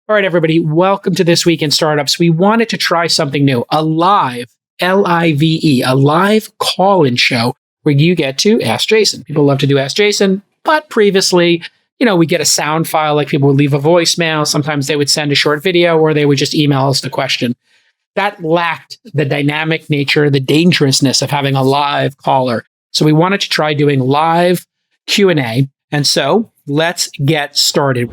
All right, everybody, welcome to This Week in Startups. We wanted to try something new, a live, L-I-V-E, a live call-in show where you get to ask Jason. People love to do Ask Jason, but previously, we get a sound file, like people would leave a voicemail. Sometimes they would send a short video or they would just email us the question. That lacked the dynamic nature, the dangerousness of having a live caller. So we wanted to try doing live Q&A. And so let's get started.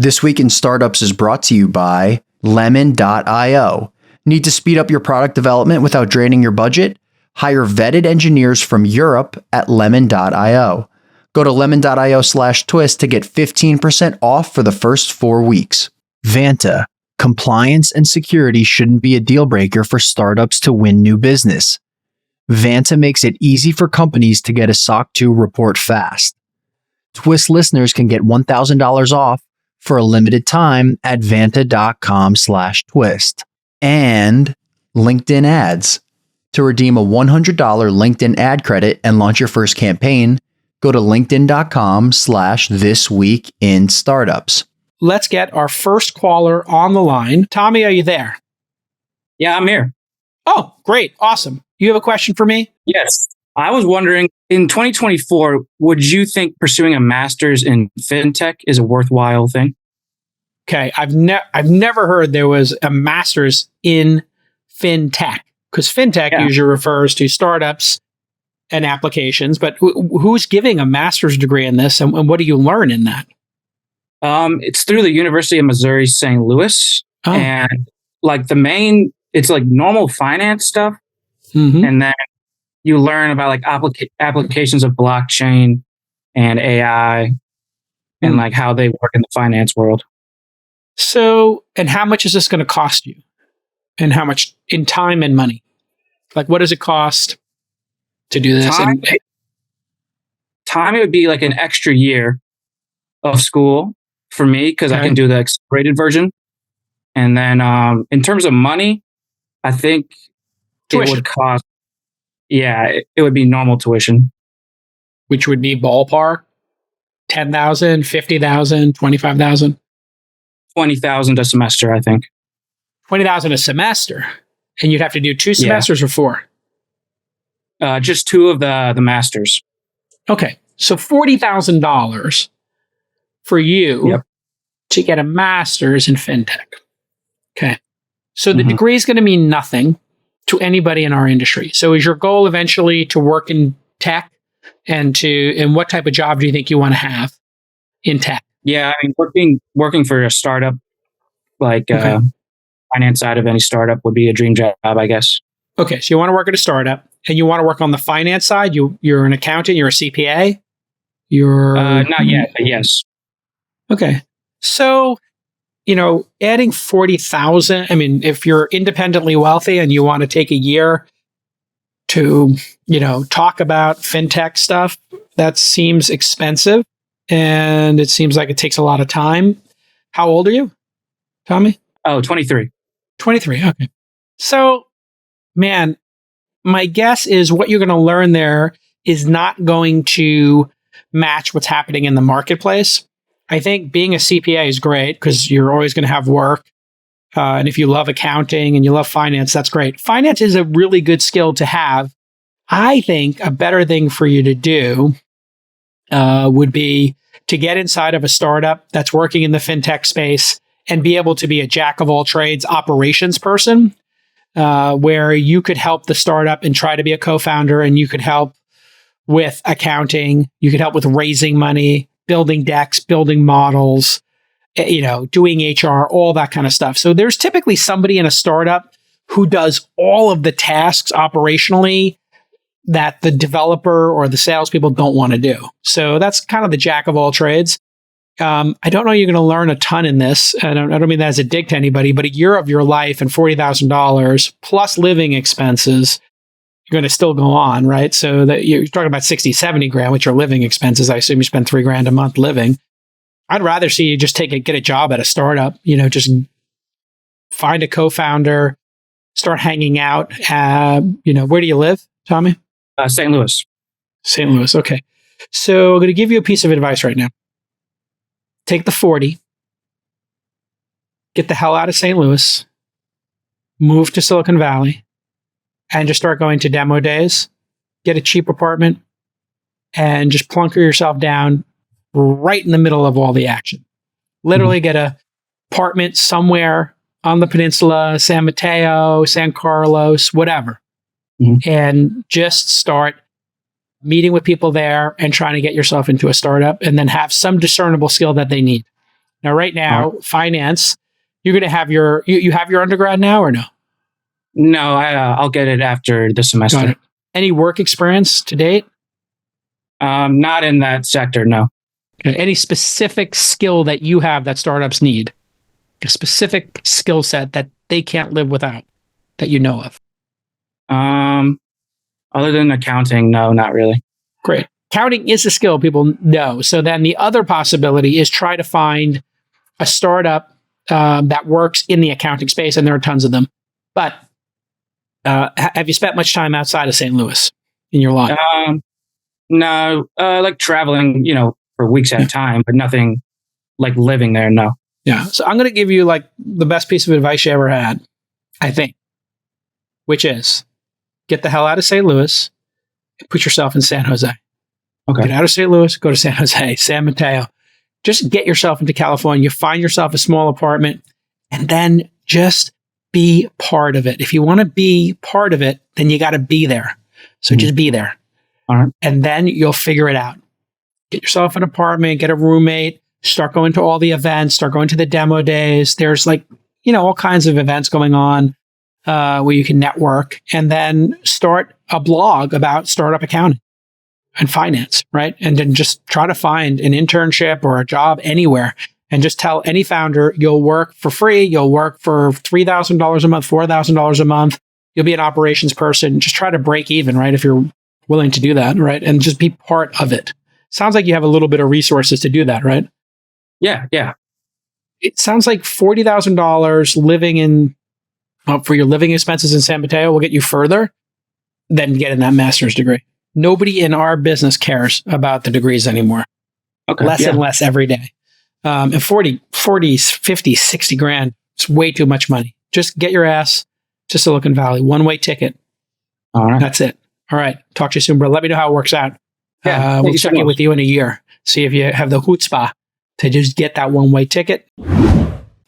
This Week in Startups is brought to you by Lemon.io. Need to speed up your product development without draining your budget? Hire vetted engineers from Europe at Lemon.io. Go to lemon.io/twist to get 15% off for the first 4 weeks. Vanta. Compliance and security shouldn't be a deal breaker for startups to win new business. Vanta makes it easy for companies to get a SOC 2 report fast. TWiST listeners can get $1,000 off for a limited time at vanta.com/twist. And LinkedIn ads. To redeem a $100 LinkedIn ad credit and launch your first campaign, go to linkedin.com/thisweekinstartups. Let's get our first caller on the line. Tommy, are you there? Yeah, I'm here. Oh, great. Awesome. You have a question for me? Yes. I was wondering, in 2024, would you think pursuing a master's in fintech is a worthwhile thing? Okay. I've never heard there was a master's in fintech, because fintech usually refers to startups and applications. But who's giving a master's degree in this, and what do you learn in that? It's through the University of Missouri, St. Louis. Oh. And it's like normal finance stuff. Mm-hmm. And then you learn about like applications of blockchain and AI and like how they work in the finance world. So, and how much is this going to cost you? And how much in time and money? Like, what does it cost to do this? Time, it would be like an extra year of school for me, because I can do the accelerated version. And then in terms of money, I think tuition. It would cost, it would be normal tuition. Which would be ballpark? $10,000, $50,000, $25,000? $20,000 a semester, I think. $20,000 a semester? And you'd have to do 2 semesters or 4? Just 2 of the masters. Okay. So $40,000 for you to get a master's in fintech. Okay. So the degree is going to mean nothing to anybody in our industry. So is your goal eventually to work in tech, and what type of job do you think you want to have in tech? Yeah, I mean, working for a startup, like finance side of any startup would be a dream job, I guess. Okay, so you want to work at a startup, and you want to work on the finance side. You're an accountant. You're a CPA. You're not yet, but yes. Okay, so adding 40,000. I mean, if you're independently wealthy and you want to take a year to talk about fintech stuff, that seems expensive, and it seems like it takes a lot of time. How old are you, Tommy? Oh, 23. 23. Okay. So, man, my guess is what you're going to learn there is not going to match what's happening in the marketplace. I think being a CPA is great because you're always going to have work. And if you love accounting and you love finance, that's great. Finance is a really good skill to have. I think a better thing for you to do would be to get inside of a startup that's working in the fintech space and be able to be a jack of all trades operations person, where you could help the startup and try to be a co-founder, and you could help with accounting, you could help with raising money, building decks, building models, doing HR, all that kind of stuff. So there's typically somebody in a startup who does all of the tasks operationally that the developer or the salespeople don't want to do. So that's kind of the jack of all trades. I don't know you're going to learn a ton in this. I don't mean that as a dig to anybody, but a year of your life and $40,000 plus living expenses, you're going to still go on, right? So that you're talking about 60, 70 grand, which are living expenses. I assume you spend $3,000 a month living. I'd rather see you just get a job at a startup, just find a co-founder, start hanging out. Where do you live, Tommy? St. Louis. St. Louis. Okay. So I'm going to give you a piece of advice right now. Take the 40, get the hell out of St. Louis, move to Silicon Valley, and just start going to demo days, get a cheap apartment, and just plunker yourself down right in the middle of all the action. Literally get a apartment somewhere on the peninsula, San Mateo, San Carlos, whatever, and just start meeting with people there and trying to get yourself into a startup, and then have some discernible skill that they need. Now, right now, finance, you're going to have you have your undergrad now or no? No, I'll get it after the semester. Got it. Any work experience to date? Not in that sector, no. Okay. Any specific skill that you have that startups need? A specific skill set that they can't live without that you know of? Other than accounting, no, not really. Great. Counting is a skill people know. So then the other possibility is try to find a startup that works in the accounting space, and there are tons of them. But have you spent much time outside of St. Louis in your life? No, like traveling, for weeks at a time, but nothing like living there, no. Yeah. So I'm going to give you like the best piece of advice you ever had, I think, which is get the hell out of St. Louis, put yourself in San Jose. Okay. Get out of St. Louis, go to San Jose, San Mateo. Just get yourself into California, find yourself a small apartment, and then just be part of it. If you want to be part of it, then you got to be there. So just be there. All right. And then you'll figure it out. Get yourself an apartment, get a roommate, start going to all the events, start going to the demo days. There's all kinds of events going on where you can network, and then start a blog about startup accounting and finance, right? And then just try to find an internship or a job anywhere, and just tell any founder you'll work for free. You'll work for $3,000 a month, $4,000 a month. You'll be an operations person. Just try to break even, right? If you're willing to do that, right? And just be part of it. Sounds like you have a little bit of resources to do that, right? Yeah. It sounds like $40,000 living for your living expenses in San Mateo will get you further than getting that master's degree. Nobody in our business cares about the degrees anymore. Okay. Less and less every day. And 40, 50, 60 grand, it's way too much money. Just get your ass to Silicon Valley. One-way ticket. All right. That's it. All right. Talk to you soon, bro. Let me know how it works out. Yeah, we'll check in with you in a year. See if you have the chutzpah to just get that one-way ticket.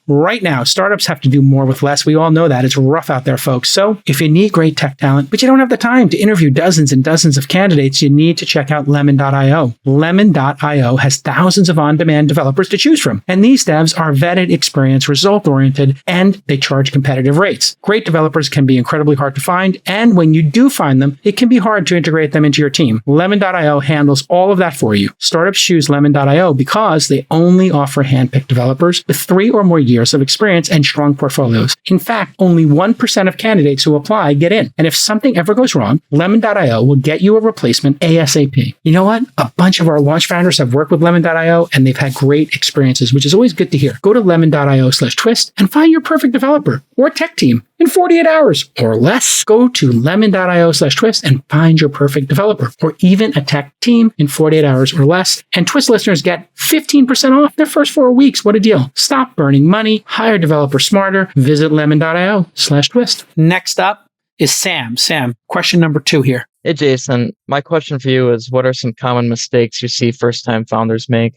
Right now, startups have to do more with less. We all know that. It's rough out there, folks. So if you need great tech talent, but you don't have the time to interview dozens and dozens of candidates, you need to check out Lemon.io. Lemon.io has thousands of on-demand developers to choose from. And these devs are vetted, experienced, result-oriented, and they charge competitive rates. Great developers can be incredibly hard to find. And when you do find them, it can be hard to integrate them into your team. Lemon.io handles all of that for you. Startups choose Lemon.io because they only offer hand-picked developers with 3 or more years of experience and strong portfolios. In fact, only 1% of candidates who apply get in. And if something ever goes wrong, Lemon.io will get you a replacement ASAP. You know what? A bunch of our launch founders have worked with Lemon.io and they've had great experiences, which is always good to hear. Go to lemon.io/twist and find your perfect developer or tech team in 48 hours or less. Go to lemon.io/twist and find your perfect developer or even a tech team in 48 hours or less. And Twist listeners get 15% off their first 4 weeks. What a deal. Stop burning money. Hire developers smarter. Visit lemon.io/twist. Next up is Sam. Sam, question number 2 here. Hey, Jason. My question for you is, what are some common mistakes you see first-time founders make?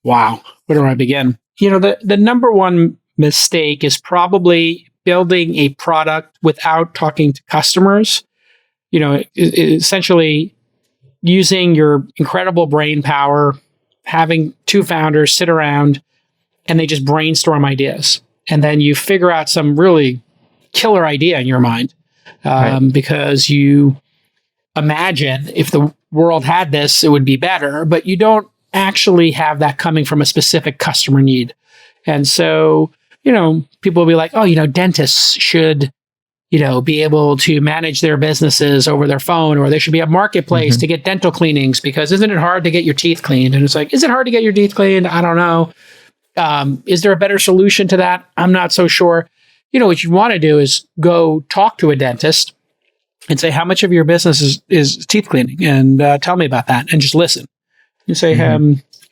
Wow. Where do I begin? The number one mistake is probably building a product without talking to customers. Essentially using your incredible brain power, having 2 founders sit around and they just brainstorm ideas. And then you figure out some really killer idea in your mind because you imagine if the world had this, it would be better, but you don't actually have that coming from a specific customer need. And so, people will be like, dentists should, be able to manage their businesses over their phone, or there should be a marketplace to get dental cleanings because isn't it hard to get your teeth cleaned? And it's like, is it hard to get your teeth cleaned? I don't know. Is there a better solution to that? I'm not so sure. What you want to do is go talk to a dentist and say, how much of your business is teeth cleaning? And tell me about that and just listen. You say,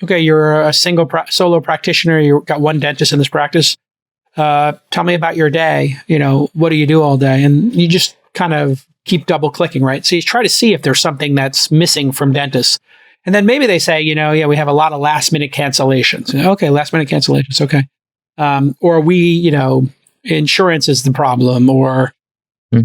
okay, you're a solo practitioner. You've got one dentist in this practice. Tell me about your day. What do you do all day? And you just kind of keep double clicking, right? So you try to see if there's something that's missing from dentists. And then maybe they say, yeah, we have a lot of last minute cancellations. Okay, last minute cancellations. Okay. Or insurance is the problem, or, we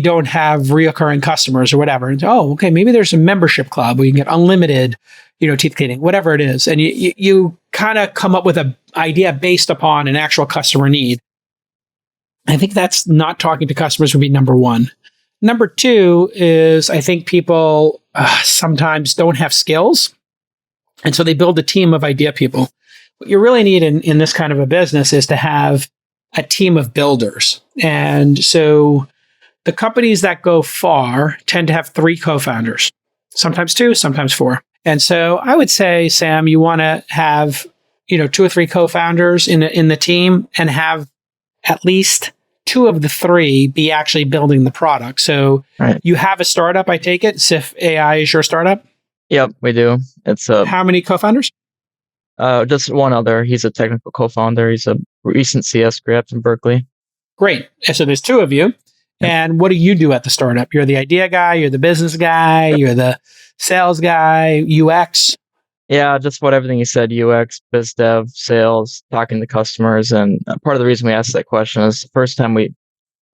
don't have reoccurring customers or whatever. And, okay, maybe there's a membership club where you can get unlimited, teeth cleaning, whatever it is. And you kind of come up with an idea based upon an actual customer need. I think that's not talking to customers would be number one. Number two is I think people sometimes don't have skills. And so they build a team of idea people. What you really need in this kind of a business is to have a team of builders. And so the companies that go far tend to have 3 co-founders, sometimes 2, sometimes 4. And so I would say, Sam, you want to have, 2 or 3 co-founders in the team and have at least 2 of the 3 be actually building the product. So You have a startup, I take it. SIF AI is your startup? Yep, we do. It's how many co-founders? Just one other. He's a technical co-founder. He's a recent CS grad from Berkeley. Great. So there's 2 of you. And what do you do at the startup? You're the idea guy, you're the business guy, you're the sales guy, UX? Yeah, just about everything you said, UX, biz dev, sales, talking to customers. And part of the reason we asked that question is the first time we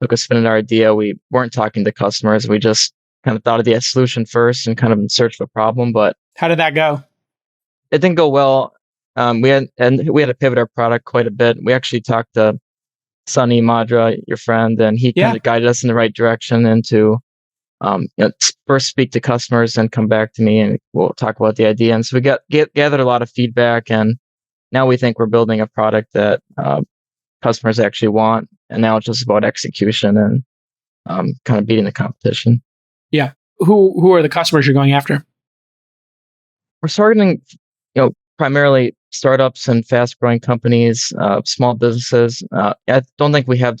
took a spin at our idea, we weren't talking to customers. We just kind of thought of the solution first and kind of in search of a problem. But how did that go? It didn't go well. We had to pivot our product quite a bit. We actually talked to Sunny Madra, your friend, and he kind of guided us in the right direction into first speak to customers and come back to me and we'll talk about the idea. And so we gathered a lot of feedback, and now we think we're building a product that customers actually want. And now it's just about execution and kind of beating the competition. Yeah. Who are the customers you're going after? We're targeting, primarily startups and fast-growing companies, small businesses. I don't think we have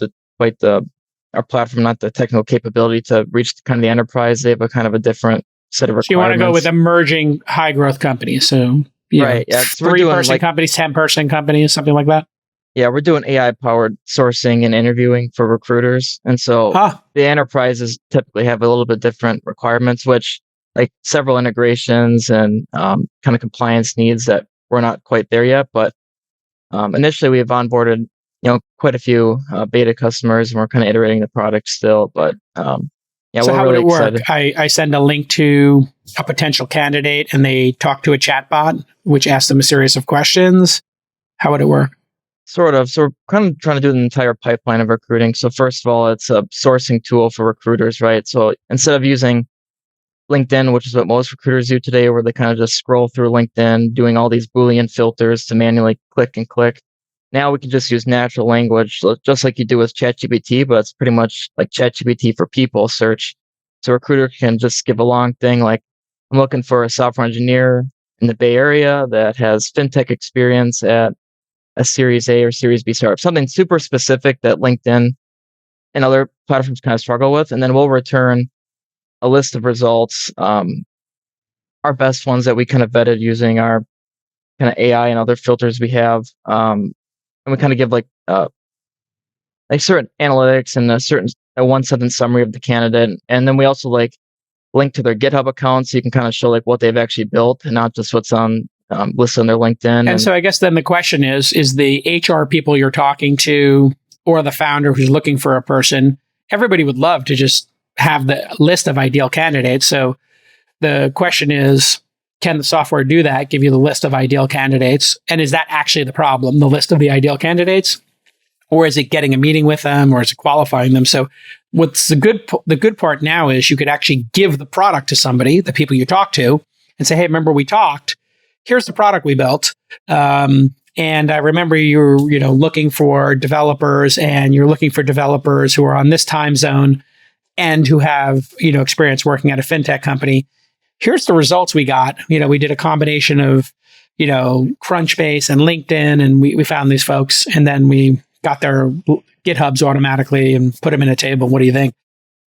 our platform, not the technical capability to reach kind of the enterprise. They have a kind of a different set of requirements. So you want to go with emerging high-growth companies. So right, yeah, 3-person companies, 10-person companies, something like that. Yeah, we're doing AI-powered sourcing and interviewing for recruiters. And so the enterprises typically have a little bit different requirements, which like several integrations and kind of compliance needs that we're not quite there yet. But initially we have onboarded, quite a few beta customers, and we're kind of iterating the product still. But so how really would it excited. work? I send a link to a potential candidate and they talk to a chatbot, which asks them a series of questions. How would it work? Sort of. So we're kind of trying to do the entire pipeline of recruiting. So first of all, it's a sourcing tool for recruiters, right? So instead of using LinkedIn, which is what most recruiters do today, where they kind of just scroll through LinkedIn, doing all these Boolean filters to manually click and click. Now we can just use natural language, just like you do with ChatGPT, but it's pretty much like ChatGPT for people search. So a recruiter can just give a long thing like, I'm looking for a software engineer in the Bay Area that has fintech experience at a Series A or Series B startup, something super specific that LinkedIn and other platforms kind of struggle with. And then we'll return a list of results, our best ones that we kind of vetted using our kind of AI and other filters we have. And we kind of give like certain analytics and a 1-sentence summary of the candidate. And then we also like link to their GitHub account, so you can kind of show like what they've actually built and not just what's on listed on their LinkedIn. And so I guess then the question is the HR people you're talking to or the founder who's looking for a person, everybody would love to just have the list of ideal candidates. So the question is, can the software do that, give you the list of ideal candidates? And is that actually the problem, the list of the ideal candidates? Or is it getting a meeting with them, or is it qualifying them? So what's the good part now is you could actually give the product to somebody, the people you talk to, and say, hey, remember we talked? Here's the product we built. And I remember you're looking for developers, and you're looking for developers who are on this time zone and who have experience working at a fintech company. Here's the results we got. We did a combination of Crunchbase and LinkedIn, and we found these folks, and then we got their GitHubs automatically and put them in a table. What do you think?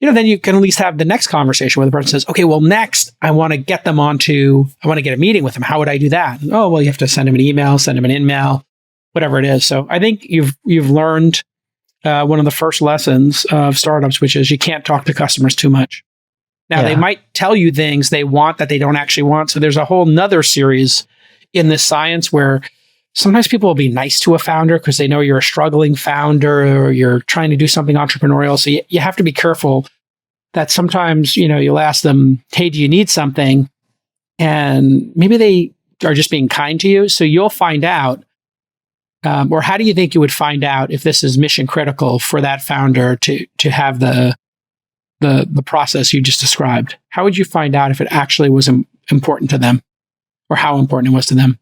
then you can at least have the next conversation where the person says, okay, well, next I want to get a meeting with them. How would I do that? Oh, well, you have to send them an email, send them an in-mail, whatever it is. So I think you've learned one of the first lessons of startups, which is you can't talk to customers too much. Now, they might tell you things they want that they don't actually want. So there's a whole nother series in this science where sometimes people will be nice to a founder because they know you're a struggling founder or you're trying to do something entrepreneurial. So you have to be careful that sometimes, you'll ask them, hey, do you need something? And maybe they are just being kind to you. So you'll find out, or how do you think you would find out if this is mission critical for that founder to have the process you just described? How would you find out if it actually was important to them or how important it was to them?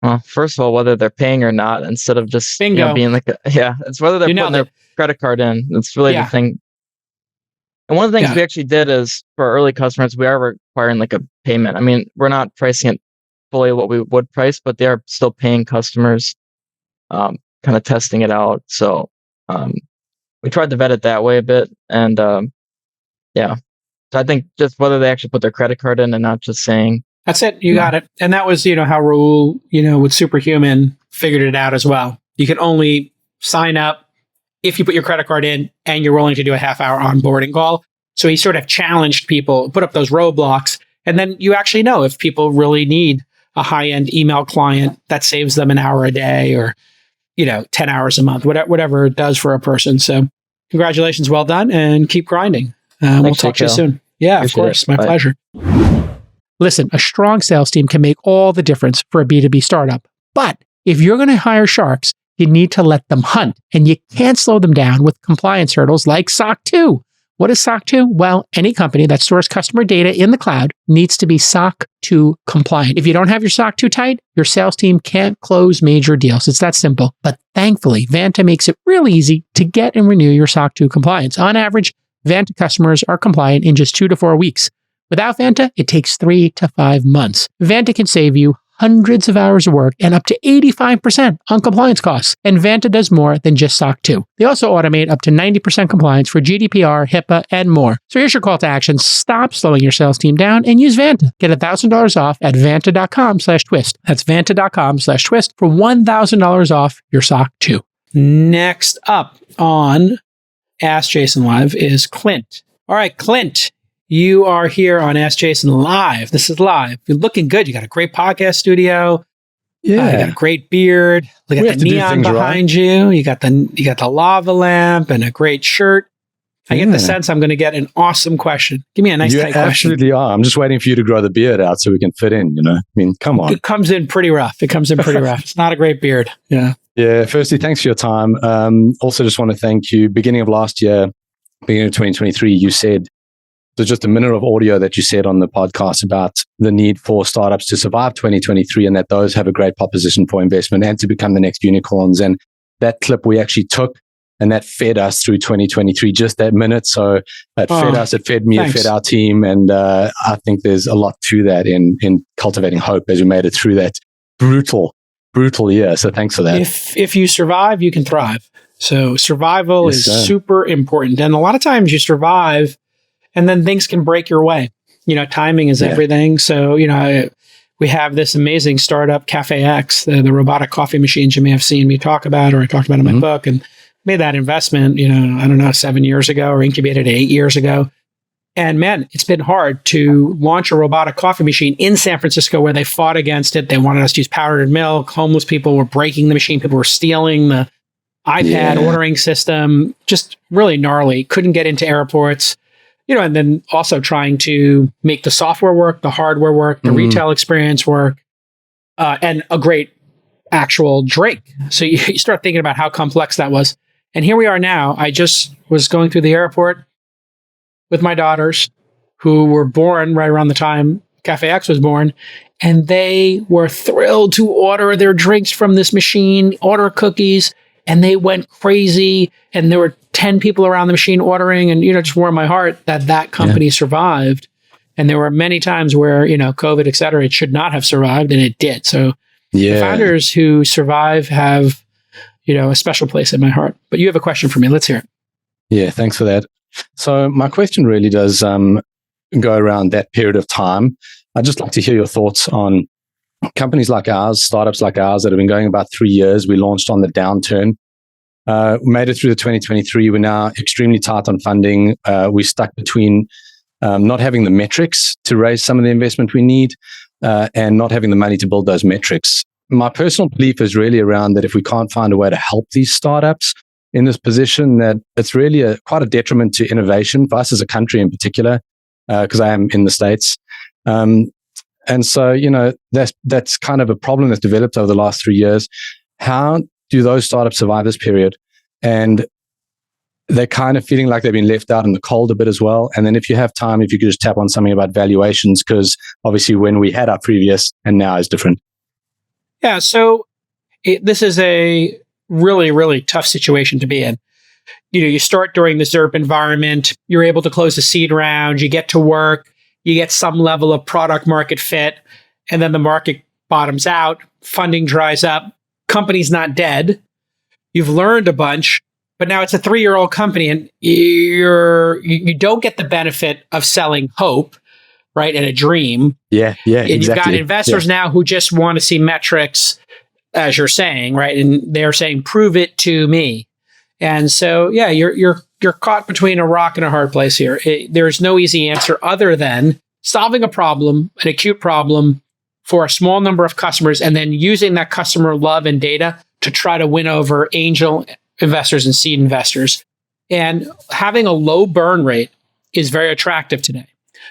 Well, first of all, whether they're paying or not, instead of just being like, it's whether they're putting their credit card in. It's really the thing. And one of the things we actually did is for our early customers, we are requiring like a payment. I mean, we're not pricing it fully what we would price, but they are still paying customers, kind of testing it out. So we tried to vet it that way a bit. And so I think just whether they actually put their credit card in and not just saying, that's it. You got it. And that was, how Raul, with Superhuman figured it out as well. You can only sign up if you put your credit card in and you're willing to do a half-hour onboarding call. So he sort of challenged people, put up those roadblocks, and then you actually know if people really need a high-end email client that saves them an hour a day or, 10 hours a month, whatever it does for a person. So congratulations. Well done, and keep grinding. We'll talk to you soon. Yeah, appreciate of course. My pleasure. Listen, a strong sales team can make all the difference for a B2B startup. But if you're going to hire sharks, you need to let them hunt, and you can't slow them down with compliance hurdles like SOC 2. What is SOC 2? Well, any company that stores customer data in the cloud needs to be SOC 2 compliant. If you don't have your SOC 2 tight, your sales team can't close major deals. It's that simple. But thankfully, Vanta makes it really easy to get and renew your SOC 2 compliance. On average, Vanta customers are compliant in just 2 to 4 weeks. Without Vanta, it takes 3 to 5 months. Vanta can save you hundreds of hours of work and up to 85% on compliance costs. And Vanta does more than just SOC 2. They also automate up to 90% compliance for GDPR, HIPAA, and more. So here's your call to action. Stop slowing your sales team down and use Vanta. Get $1,000 off at vanta.com/twist. That's vanta.com/twist for $1,000 off your SOC 2. Next up on Ask Jason Live is Clint. All right, Clint. You are here on Ask Jason Live. This is live. You're looking good. You got a great podcast studio. Yeah. You got a great beard. Look at the neon behind you. You got the lava lamp and a great shirt. I get the sense I'm going to get an awesome question. Give me a nice tight question. You absolutely are. I'm just waiting for you to grow the beard out so we can fit in, I mean, come on. It comes in pretty rough. It's not a great beard. Yeah. Yeah. Firstly, thanks for your time. Also, just want to thank you. Beginning of last year, beginning of 2023, you said, so just a minute of audio that you said on the podcast about the need for startups to survive 2023 and that those have a great proposition for investment and to become the next unicorns. And that clip we actually took and that fed us through 2023, just that minute. So it fed us, it fed me, It fed our team. And I think there's a lot to that in cultivating hope as we made it through that brutal year. So thanks for that. If you survive, you can thrive. So survival is super important. And a lot of times you survive and then things can break your way. Timing is everything. So, we have this amazing startup, Cafe X, the robotic coffee machines you may have seen me talk about, or I talked about in my book, and made that investment, 7 years ago, or incubated it 8 years ago. And man, it's been hard to launch a robotic coffee machine in San Francisco where they fought against it. They wanted us to use powdered milk. Homeless people were breaking the machine. People were stealing the iPad ordering system. Just really gnarly. Couldn't get into airports. And then also trying to make the software work, the hardware work, the retail experience work, and a great actual drink. So you start thinking about how complex that was. And here we are now. I just was going through the airport with my daughters who were born right around the time Cafe X was born. And they were thrilled to order their drinks from this machine, order cookies, and they went crazy. And there were 10 people around the machine ordering, and, just warmed my heart that company survived. And there were many times where, COVID, et cetera, it should not have survived, and it did. So the founders who survive have, a special place in my heart. But you have a question for me. Let's hear it. Yeah, thanks for that. So my question really does go around that period of time. I'd just like to hear your thoughts on companies like ours, startups like ours that have been going about 3 years. We launched on the downturn, made it through the 2023. We're now extremely tight on funding. We're stuck between not having the metrics to raise some of the investment we need and not having the money to build those metrics. My personal belief is really around that if we can't find a way to help these startups in this position, that it's really quite a detriment to innovation for us as a country in particular, because I am in the States. And so, that's kind of a problem that's developed over the last 3 years. How do those startups survive this period? And they're kind of feeling like they've been left out in the cold a bit as well. And then if you have time, if you could just tap on something about valuations, because obviously when we had our previous and now is different. Yeah, so this is a really, really tough situation to be in. You start during the ZERP environment, you're able to close a seed round, you get to work, you get some level of product market fit, and then the market bottoms out, funding dries up, company's not dead, you've learned a bunch, but now it's a 3-year-old company and you don't get the benefit of selling hope, right, and a dream. Yeah, and exactly. You've got investors now who just want to see metrics, as you're saying, right? And they're saying, prove it to me. And so, yeah, you're caught between a rock and a hard place here. There's no easy answer other than solving a problem, an acute problem for a small number of customers, and then using that customer love and data to try to win over angel investors and seed investors. And having a low burn rate is very attractive today.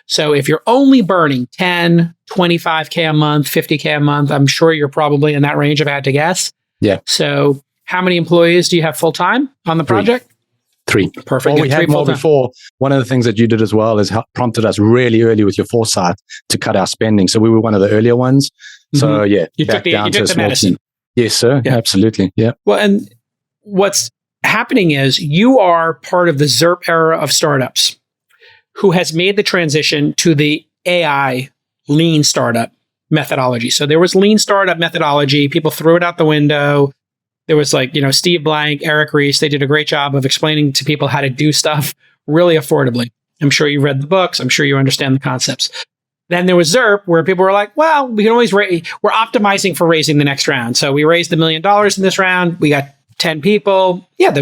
So if you're only burning 10, 25K a month, 50K a month, I'm sure you're probably in that range if I had to guess. Yeah. So how many employees do you have full time on the project? 3. Perfect. Well, we had more before. One of the things that you did as well is prompted us really early with your foresight to cut our spending. So we were one of the earlier ones. So yeah, you took the medicine. Team. Yes, sir. Yeah. Absolutely. Yeah. Well, and what's happening is you are part of the ZERP era of startups who has made the transition to the AI lean startup methodology. So there was lean startup methodology. People threw it out the window. There was Steve Blank, Eric Ries. They did a great job of explaining to people how to do stuff really affordably. I'm sure you read the books. I'm sure you understand the concepts. Then there was ZERP, where people were like, well, we can always we're optimizing for raising the next round. So we raised $1 million in this round. We got 10 people. Yeah,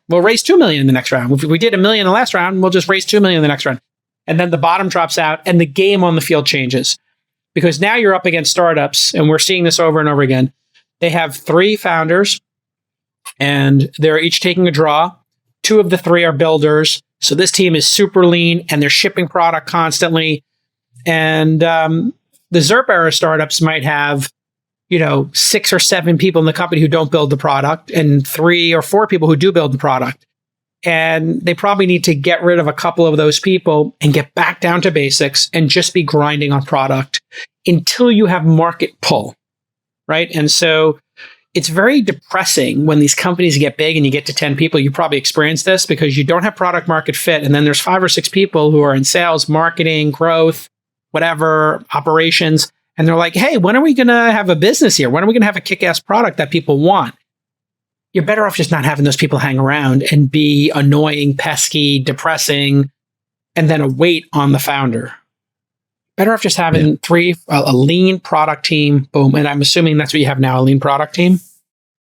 we'll raise 2 million in the next round. If we did $1 million in the last round, we'll just raise 2 million in the next round. And then the bottom drops out and the game on the field changes. Because now you're up against startups, and we're seeing this over and over again. They have 3 founders, and they're each taking a draw. 2 of the 3 are builders. So this team is super lean, and they're shipping product constantly. And the ZERP era startups might have, 6 or 7 people in the company who don't build the product, and 3 or 4 people who do build the product. And they probably need to get rid of a couple of those people and get back down to basics and just be grinding on product until you have market pull, right? And so it's very depressing when these companies get big and you get to 10 people. You probably experienced this because you don't have product market fit. And then there's 5 or 6 people who are in sales, marketing, growth, whatever, operations. And they're like, hey, when are we going to have a business here? When are we going to have a kick-ass product that people want? You're better off just not having those people hang around and be annoying, pesky, depressing, and then a weight on the founder. Better off just having a lean product team, boom. And I'm assuming that's what you have now, a lean product team?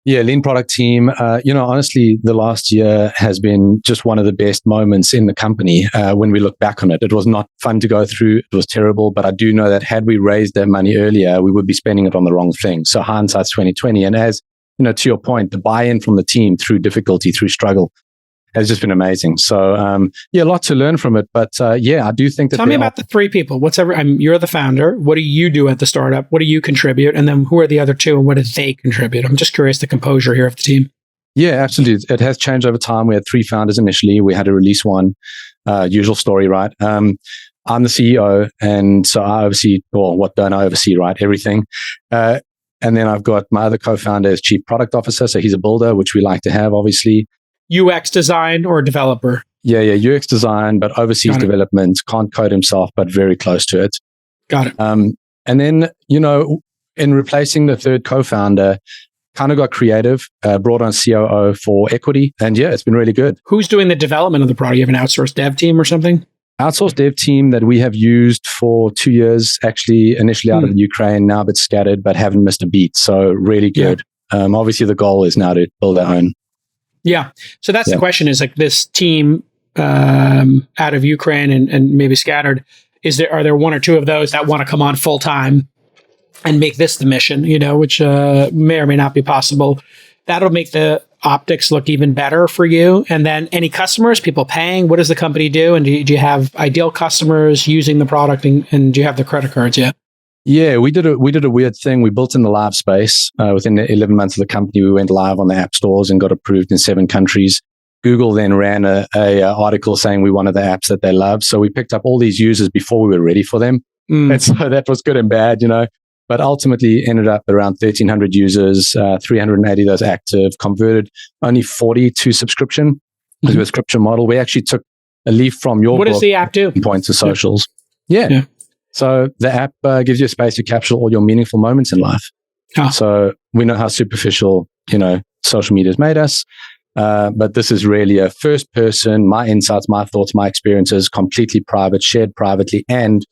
Yeah, lean product team. Honestly, the last year has been just one of the best moments in the company when we look back on it. It was not fun to go through. It was terrible. But I do know that had we raised that money earlier, we would be spending it on the wrong thing. So hindsight's 2020. And as to your point, the buy-in from the team through difficulty, through struggle, has just been amazing. So, a lot to learn from it. But I do think that... Tell me about the 3 people. You're the founder. What do you do at the startup? What do you contribute? And then who are the other 2 and what did they contribute? I'm just curious the composure here of the team. Yeah, absolutely. It has changed over time. We had 3 founders initially. We had to release 1. Usual story, right? I'm the CEO. And so I oversee, or what don't I oversee, right? Everything. And then I've got my other co-founder as Chief Product Officer. So he's a builder, which we like to have, obviously. UX design or developer? Yeah, UX design, but oversees development, can't code himself, but very close to it. Got it. And then, in replacing the 3rd co-founder, kind of got creative, brought on COO for equity. And yeah, it's been really good. Who's doing the development of the product? You have an outsourced dev team or something? Outsourced dev team that we have used for 2 years, actually initially out of Ukraine, now a bit scattered, but haven't missed a beat. So really good. Yeah. Obviously, the goal is now to build our own. Yeah. So that's the question, is like this team out of Ukraine and maybe scattered, are there one or two of those that want to come on full time and make this the mission, which may or may not be possible? That'll make the optics look even better for you. And then any customers, people paying, what does the company do? And do you have ideal customers using the product, and do you have the credit cards yet? Yeah, we did a weird thing. We built in the live space. Within 11 months of the company, we went live on the app stores and got approved in 7 countries. Google then ran a article saying we wanted the apps that they love. So we picked up all these users before we were ready for them. And so that was good and bad, But ultimately ended up around 1,300 users, 380 of those active, converted only 40 to subscription, to a subscription model. We actually took a leaf from your What does the app do? Points to socials. Yeah. So the app gives you a space to capture all your meaningful moments in life. So we know how superficial, social media has made us. But this is really a first person, my insights, my thoughts, my experiences, completely private, shared privately, and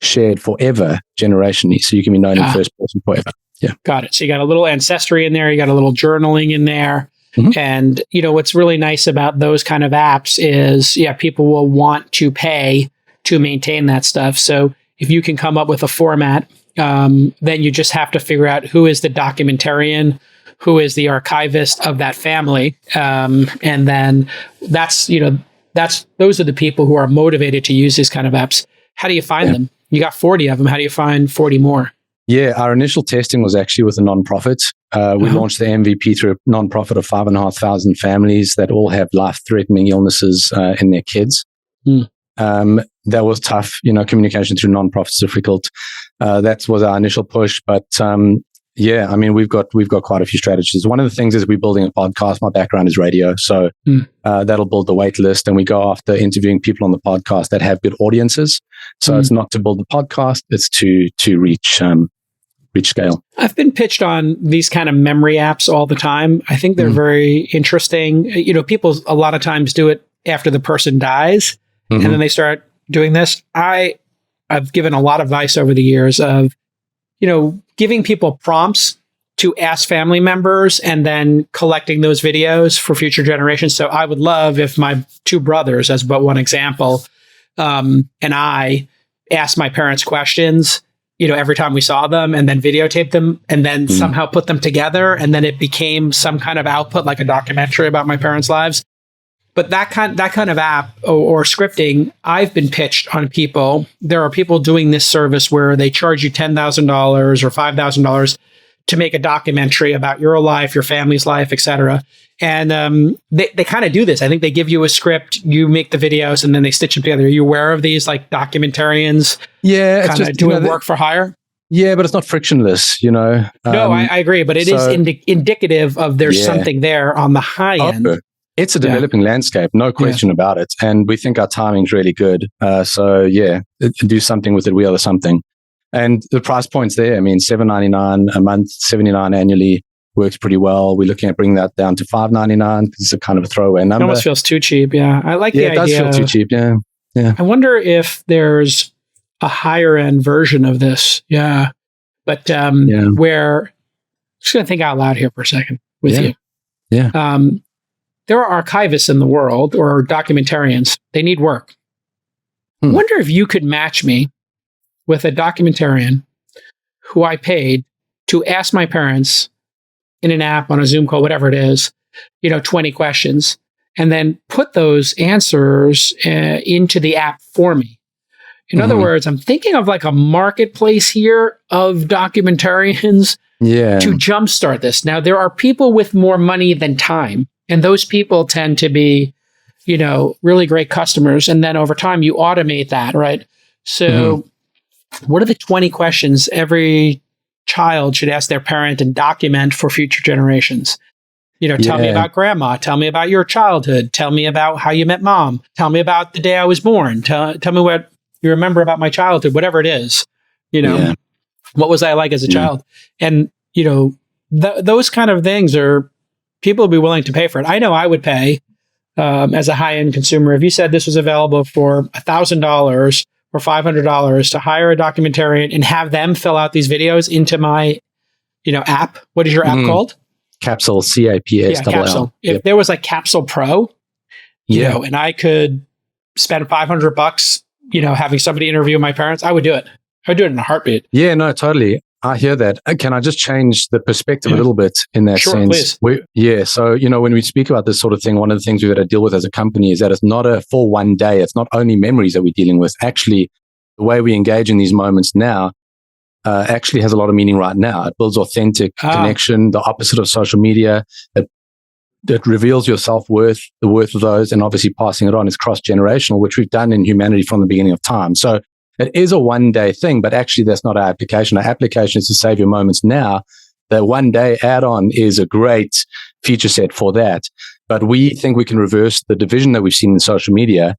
shared forever generationally. So you can be known in first person forever. Yeah. Got it. So you got a little ancestry in there. You got a little journaling in there. And, what's really nice about those kind of apps is, people will want to pay to maintain that stuff. So if you can come up with a format, then you just have to figure out who is the documentarian, who is the archivist of that family. And then those are the people who are motivated to use these kind of apps. How do you find them? You got 40 of them. How do you find 40 more? Yeah, our initial testing was actually with a nonprofit. We launched the MVP through a nonprofit of 5,500 families that all have life-threatening illnesses in their kids. That was tough. Communication through nonprofits is difficult. That was our initial push. But we've got quite a few strategies. One of the things is we're building a podcast. My background is radio, so that'll build the wait list, and we go after interviewing people on the podcast that have good audiences. So it's not to build the podcast; it's to reach scale. I've been pitched on these kind of memory apps all the time. I think they're very interesting. People a lot of times do it after the person dies, and then they start doing this. I've given a lot of advice over the years of, giving people prompts to ask family members and then collecting those videos for future generations. So I would love if my 2 brothers, as but one example, and I asked my parents questions, every time we saw them, and then videotaped them, and then somehow put them together. And then it became some kind of output, like a documentary about my parents' lives. But that kind of app or scripting, I've been pitched on people. There are people doing this service where they charge you $10,000 or $5,000 to make a documentary about your life, your family's life, etc. And they kind of do this. I think they give you a script, you make the videos, and then they stitch them together. Are you aware of these like documentarians? Yeah, kind of doing work for hire. Yeah, but it's not frictionless, No, I agree, but it is indicative of there's something there on the high end. It's a developing landscape, no question about it. And we think our timing's really good. Do something with it. We are the something. And the price point's there. I mean, $7.99 a month, $79 annually works pretty well. We're looking at bringing that down to $5.99 because it's a kind of a throwaway number. It almost feels too cheap. Yeah. I like the idea. It does feel too cheap. Yeah. Yeah. I wonder if there's a higher end version of this. Yeah. But where, I'm just going to think out loud here for a second with you. Yeah. There are archivists in the world, or documentarians. They need work. I wonder if you could match me with a documentarian who I paid to ask my parents in an app, on a Zoom call, whatever it is, 20 questions, and then put those answers into the app for me. In other words, I'm thinking of like a marketplace here of documentarians to jumpstart this. Now, there are people with more money than time. And those people tend to be, really great customers. And then over time, you automate that, right? So what are the 20 questions every child should ask their parent and document for future generations? Tell me about grandma. Tell me about your childhood. Tell me about how you met mom. Tell me about the day I was born. Tell me what you remember about my childhood, whatever it is. What was I like as a child? And, those kind of things are, people will be willing to pay for it. I know I would pay as a high-end consumer. If you said this was available for $1,000 or $500 to hire a documentarian and have them fill out these videos into my, app. What is your app called? Capsule, CAPS. Yeah, Capsule. If there was like Capsule Pro, and I could spend $500, having somebody interview my parents, I would do it. I would do it in a heartbeat. Yeah, no, totally. I hear that. Can I just change the perspective a little bit in that sense? Please. So, when we speak about this sort of thing, one of the things we've got to deal with as a company is that it's not for one day. It's not only memories that we're dealing with. Actually, the way we engage in these moments now actually has a lot of meaning right now. It builds authentic connection, the opposite of social media. It reveals your self-worth, the worth of those, and obviously passing it on is cross-generational, which we've done in humanity from the beginning of time. So it is a one-day thing, but actually that's not our application. Our application is to save your moments now. The one-day add-on is a great feature set for that. But we think we can reverse the division that we've seen in social media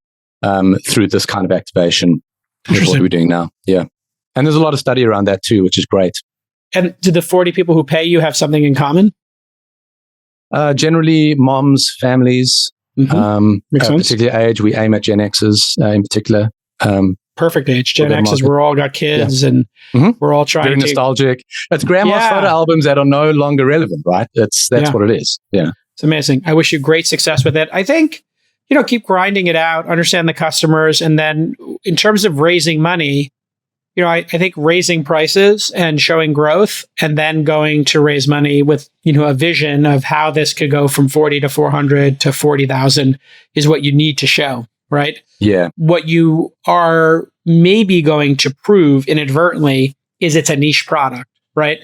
through this kind of activation. Which is what we're doing now. Yeah. And there's a lot of study around that too, which is great. And do the 40 people who pay you have something in common? Generally, moms, families, Makes sense. particular age. We aim at Gen Xers in particular. Perfect age. Gen Xers, we're all got kids and we're all trying Very nostalgic. It's grandma's photo albums that are no longer relevant, right? That's what it is. Yeah. It's amazing. I wish you great success with it. I think, keep grinding it out, understand the customers. And then in terms of raising money, I think raising prices and showing growth and then going to raise money with, a vision of how this could go from 40 to 400 to 40,000 is what you need to show, right? Yeah. What you are maybe going to prove inadvertently is it's a niche product, right?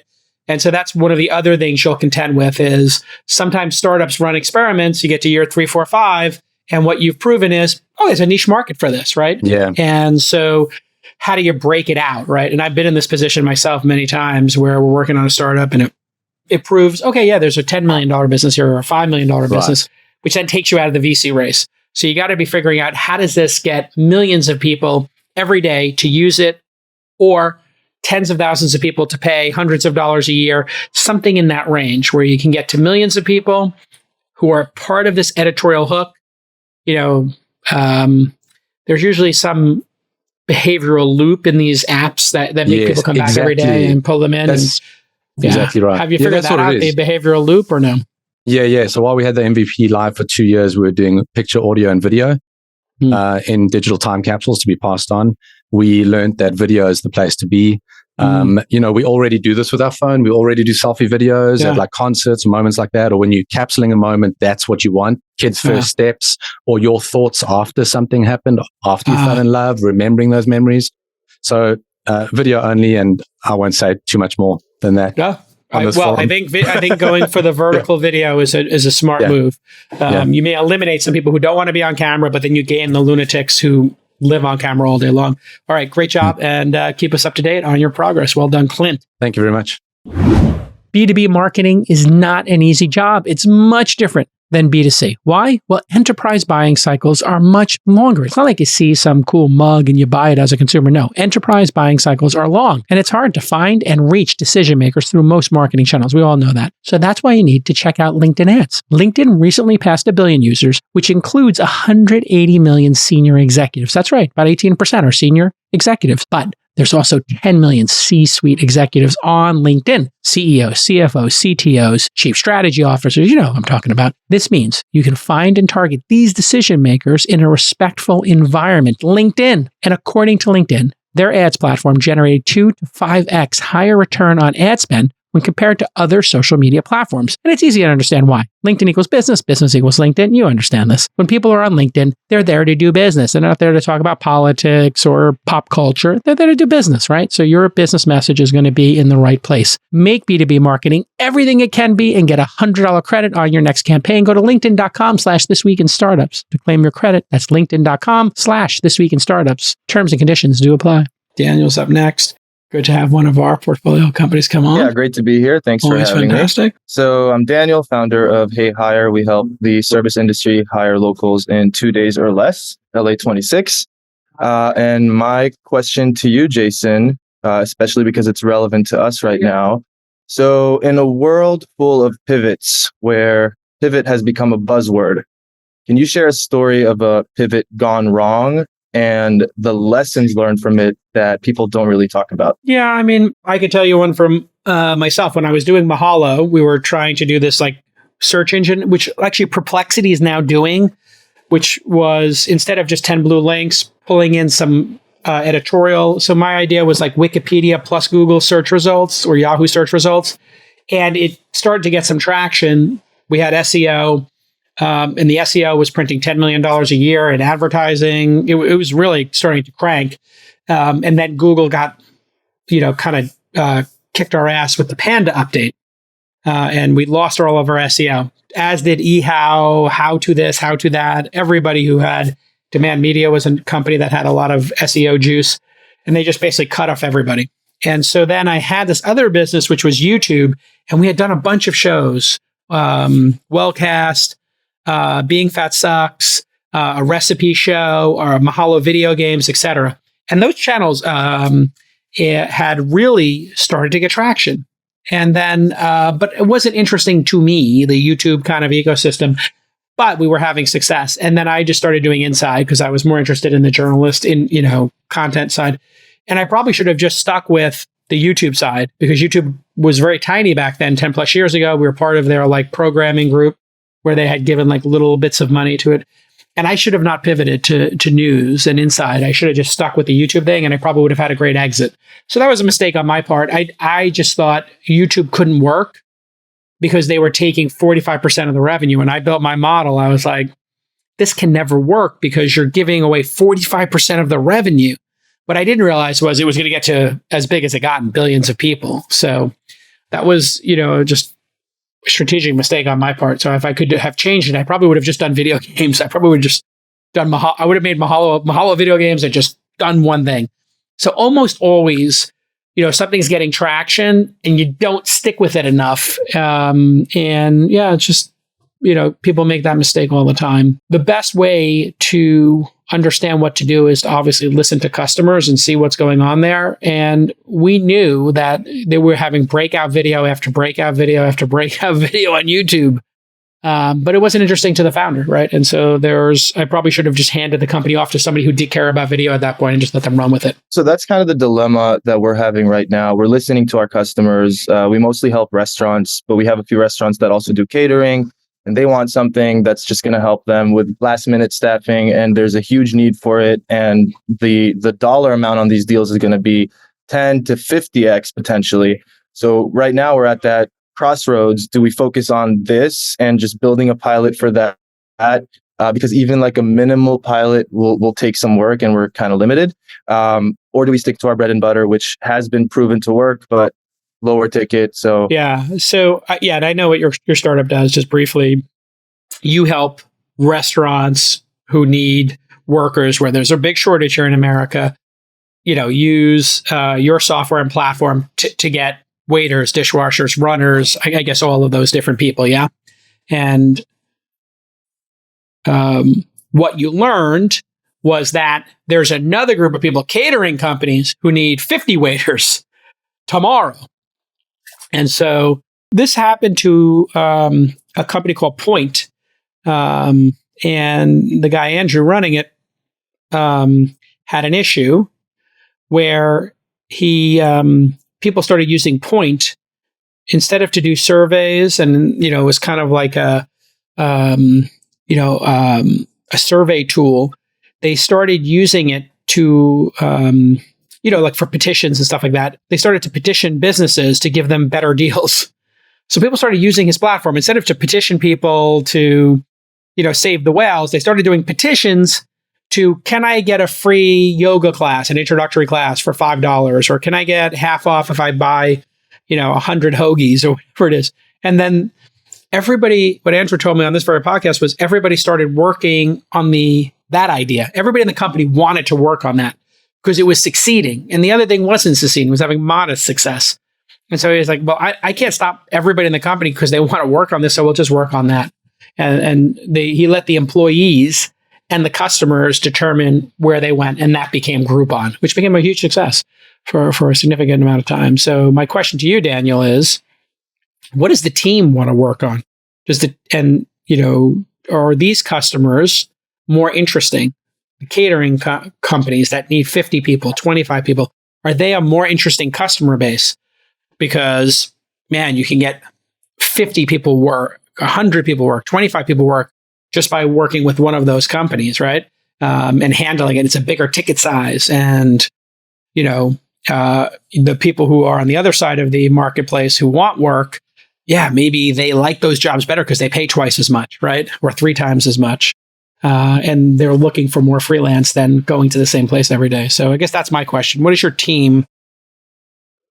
And so that's one of the other things you'll contend with is sometimes startups run experiments, you get to year 3, 4, 5, and what you've proven is, there's a niche market for this, right? Yeah. And so how do you break it out, right? And I've been in this position myself many times where we're working on a startup and it proves, there's a $10 million business here or a $5 million business, which then takes you out of the VC race. So you got to be figuring out how does this get millions of people every day to use it or tens of thousands of people to pay hundreds of dollars a year, something in that range where you can get to millions of people who are part of this editorial hook. There's usually some behavioral loop in these apps that make people come back every day and pull them in. That's exactly right. Have you figured that out, the behavioral loop or no? Yeah. So while we had the MVP live for 2 years, we were doing picture, audio, and video in digital time capsules to be passed on. We learned that video is the place to be. We already do this with our phone. We already do selfie videos at like concerts, moments like that. Or when you're capsuling a moment, that's what you want. Kids' first steps or your thoughts after something happened, after you fell in love, remembering those memories. So video only, and I won't say too much more than that. Yeah. I think going for the vertical video is a smart move. You may eliminate some people who don't want to be on camera, but then you gain the lunatics who live on camera all day long. All right, great job, and keep us up to date on your progress. Well done, Clint. Thank you very much. B2B marketing is not an easy job. It's much different than B2C. Why? Well, enterprise buying cycles are much longer. It's not like you see some cool mug and you buy it as a consumer. No, enterprise buying cycles are long, and it's hard to find and reach decision makers through most marketing channels. We all know that. So that's why you need to check out LinkedIn ads. LinkedIn recently passed 1 billion users, which includes 180 million senior executives. That's right, about 18% are senior executives. But there's also 10 million C-suite executives on LinkedIn. CEOs, CFOs, CTOs, chief strategy officers, you know what I'm talking about. This means you can find and target these decision makers in a respectful environment. LinkedIn. And according to LinkedIn, their ads platform generated 2 to 5x higher return on ad spend when compared to other social media platforms. And it's easy to understand why. LinkedIn equals business, business equals LinkedIn. You understand this. When people are on LinkedIn, they're there to do business. They're not there to talk about politics or pop culture. They're there to do business, right? So your business message is going to be in the right place. Make B2B marketing everything it can be and get a $100 credit on your next campaign. Go to linkedin.com/thisweekinstartups to claim your credit. That's linkedin.com/thisweekinstartups. Terms and conditions do apply. Daniel's up next. Good to have one of our portfolio companies come on. Yeah, great to be here. Thanks for having me. So I'm Daniel, founder of Hey Hire. We help the service industry hire locals in 2 days or less, LA 26. And my question to you, Jason, especially because it's relevant to us right now, So in a world full of pivots where pivot has become a buzzword, can you share a story of a pivot gone wrong and the lessons learned from it that people don't really talk about? Yeah, I mean, I could tell you one from myself. When I was doing Mahalo, we were trying to do this like search engine, which actually Perplexity is now doing, which was instead of just 10 blue links, pulling in some editorial. So my idea was like Wikipedia plus Google search results or Yahoo search results. And it started to get some traction. We had SEO. And the SEO was printing $10 million a year in advertising. It was really starting to crank. And then Google got, kind of kicked our ass with the Panda update. And we lost all of our SEO, as did eHow, how to this, how to that. Everybody who had Demand Media was a company that had a lot of SEO juice, and they just basically cut off everybody. And so then I had this other business, which was YouTube, and we had done a bunch of shows, Wellcast, Being Fat Sucks, a recipe show, or Mahalo video games, etc. And those channels had really started to get traction. And then, but it wasn't interesting to me, the YouTube kind of ecosystem, but we were having success. And then I just started doing Inside because I was more interested in the journalist content side. And I probably should have just stuck with the YouTube side because YouTube was very tiny back then, 10 plus years ago. We were part of their like programming group where they had given like little bits of money to it. And I should have not pivoted to news and Inside. I should have just stuck with the YouTube thing and I probably would have had a great exit. So that was a mistake on my part. I just thought YouTube couldn't work because they were taking 45% of the revenue. And I built my model. I was like, this can never work because you're giving away 45% of the revenue. What I didn't realize was it was going to get to as big as it got in billions of people. So that was, just a strategic mistake on my part. So if I could have changed it, I probably would have just done video games. I probably would have just done I would have made Mahalo video games and just done one thing. So almost always, something's getting traction and you don't stick with it enough. It's just, people make that mistake all the time. The best way to understand what to do is to obviously listen to customers and see what's going on there. And we knew that they were having breakout video after breakout video after breakout video on YouTube. But it wasn't interesting to the founder, right? And so I probably should have just handed the company off to somebody who did care about video at that point and just let them run with it. So that's kind of the dilemma that we're having right now. We're listening to our customers. We mostly help restaurants, but we have a few restaurants that also do catering. And they want something that's just going to help them with last minute staffing. And there's a huge need for it. And the dollar amount on these deals is going to be 10 to 50x potentially. So right now we're at that crossroads. Do we focus on this and just building a pilot for that? Because even like a minimal pilot will take some work and we're kind of limited. Or do we stick to our bread and butter, which has been proven to work, but lower ticket? So and I know what your startup does. Just briefly, you help restaurants who need workers where there's a big shortage here in America. Use your software and platform to get waiters, dishwashers, runners. I guess all of those different people. Yeah, and what you learned was that there's another group of people, catering companies, who need 50 waiters tomorrow. And so this happened to a company called Point. And the guy, Andrew, running it, had an issue where people started using Point instead of to do surveys. And, it was kind of like a survey tool. They started using it to like for petitions and stuff like that. They started to petition businesses to give them better deals. So people started using his platform instead of to petition people to, save the whales. They started doing petitions to, can I get a free yoga class, an introductory class for $5? Or can I get half off if I buy, 100 hoagies or whatever it is? And then everybody, what Andrew told me on this very podcast was everybody started working on that idea. Everybody in the company wanted to work on that because it was succeeding. And the other thing wasn't succeeding, it was having modest success. And so he was like, well, I can't stop everybody in the company because they want to work on this, so we'll just work on that. And he let the employees and the customers determine where they went, and that became Groupon, which became a huge success for a significant amount of time. So my question to you, Daniel, is, what does the team want to work on? Are these customers more interesting? The catering companies that need 50 people, 25 people, are they a more interesting customer base? Because, man, you can get 50 people work, 100 people work, 25 people work just by working with one of those companies, right? And handling it. It's a bigger ticket size. And, the people who are on the other side of the marketplace who want work, yeah, maybe they like those jobs better because they pay twice as much, right? Or 3 times as much. And they're looking for more freelance than going to the same place every day. So I guess that's my question. What does your team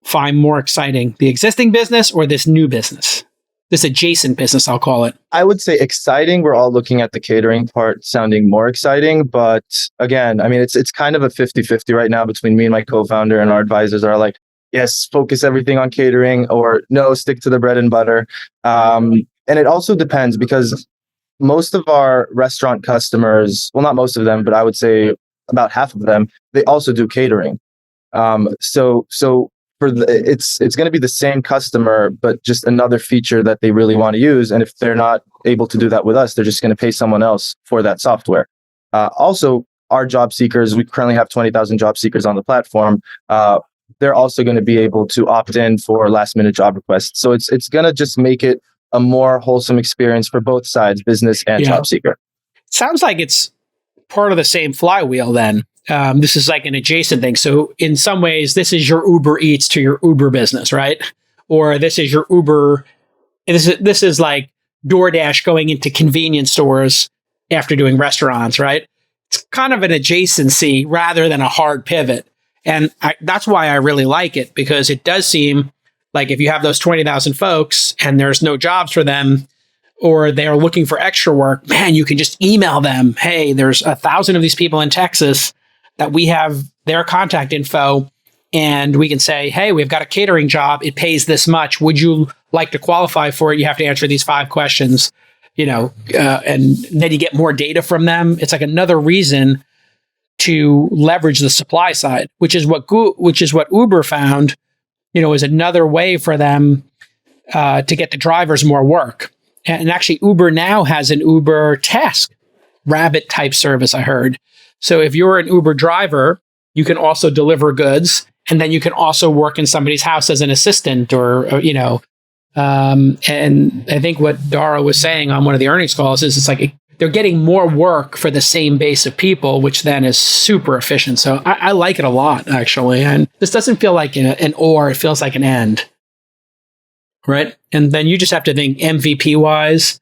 find more exciting? The existing business or this new business? This adjacent business, I'll call it. I would say exciting. We're all looking at the catering part sounding more exciting. But again, I mean, it's kind of a 50-50 right now between me and my co-founder, and our advisors are like, yes, focus everything on catering, or no, stick to the bread and butter. And it also depends, because most of our restaurant customers, well, not most of them, but I would say about half of them, they also do catering. So it's going to be the same customer, but just another feature that they really want to use. And if they're not able to do that with us, they're just going to pay someone else for that software. Also, our job seekers, we currently have 20,000 job seekers on the platform. They're also going to be able to opt in for last minute job requests. So it's going to just make it a more wholesome experience for both sides, business and job seeker. Sounds like it's part of the same flywheel then. This is like an adjacent thing. So in some ways, this is your Uber Eats to your Uber business, right? Or this is your Uber. This is like DoorDash going into convenience stores after doing restaurants, right? It's kind of an adjacency rather than a hard pivot. And that's why I really like it, because it does seem like if you have those 20,000 folks and there's no jobs for them, or they're looking for extra work, man, you can just email them. Hey, there's 1,000 of these people in Texas that we have their contact info, and we can say, hey, we've got a catering job. It pays this much. Would you like to qualify for it? You have to answer these 5 questions, and then you get more data from them. It's like another reason to leverage the supply side, which is what Uber found, is another way for them to get the drivers more work. And actually, Uber now has an Uber Task Rabbit type service, I heard. So if you're an Uber driver, you can also deliver goods, and then you can also work in somebody's house as an assistant, or and I think what Dara was saying on one of the earnings calls is it's like they're getting more work for the same base of people, which then is super efficient. So I like it a lot, actually. And this doesn't feel like an or, it feels like an and. Right? And then you just have to think MVP wise,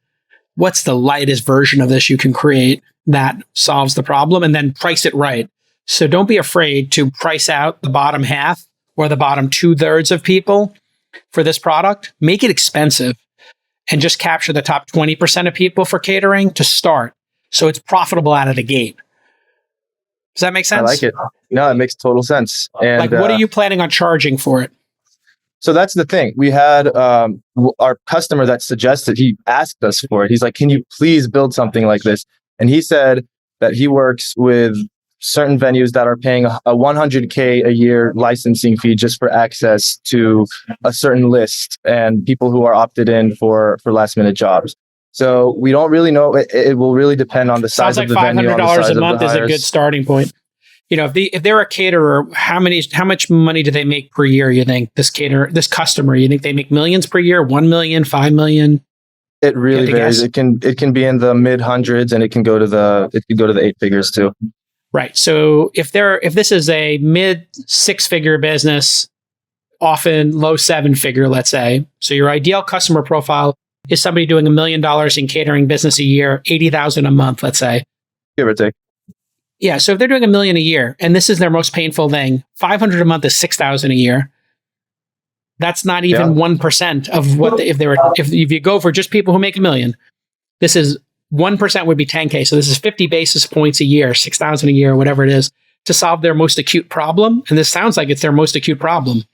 what's the lightest version of this you can create that solves the problem, and then price it right. So don't be afraid to price out the bottom half or the bottom 2/3 of people for this product. Make it expensive and just capture the top 20% of people for catering to start, so it's profitable out of the gate. Does that make sense? I like it. No, it makes total sense. And what are you planning on charging for it? So that's the thing. We had our customer that suggested, he asked us for it. He's like, can you please build something like this? And he said that he works with certain venues that are paying a $100K a year licensing fee just for access to a certain list and people who are opted in for last minute jobs. So we don't really know. It will really depend on the size of the venue. $500 a month is a good starting point. If they're a caterer, how much money do they make per year? You think this customer, you think they make millions per year? 1 million, 5 million? It really varies. It can be in the mid hundreds, and it can go to the 8 figures too. Right. So if this is a mid 6-figure business, often low 7-figure, let's say. So your ideal customer profile is somebody doing $1 million in catering business a year, 80,000 a month, let's say. Give or take. Yeah. So if they're doing $1 million a year and this is their most painful thing, 500 a month is 6,000 a year. That's not even 1% of what if you go for just people who make $1 million, this is 1% would be 10K. So this is 50 basis points a year, 6,000 a year, whatever it is, to solve their most acute problem. And this sounds like it's their most acute problem.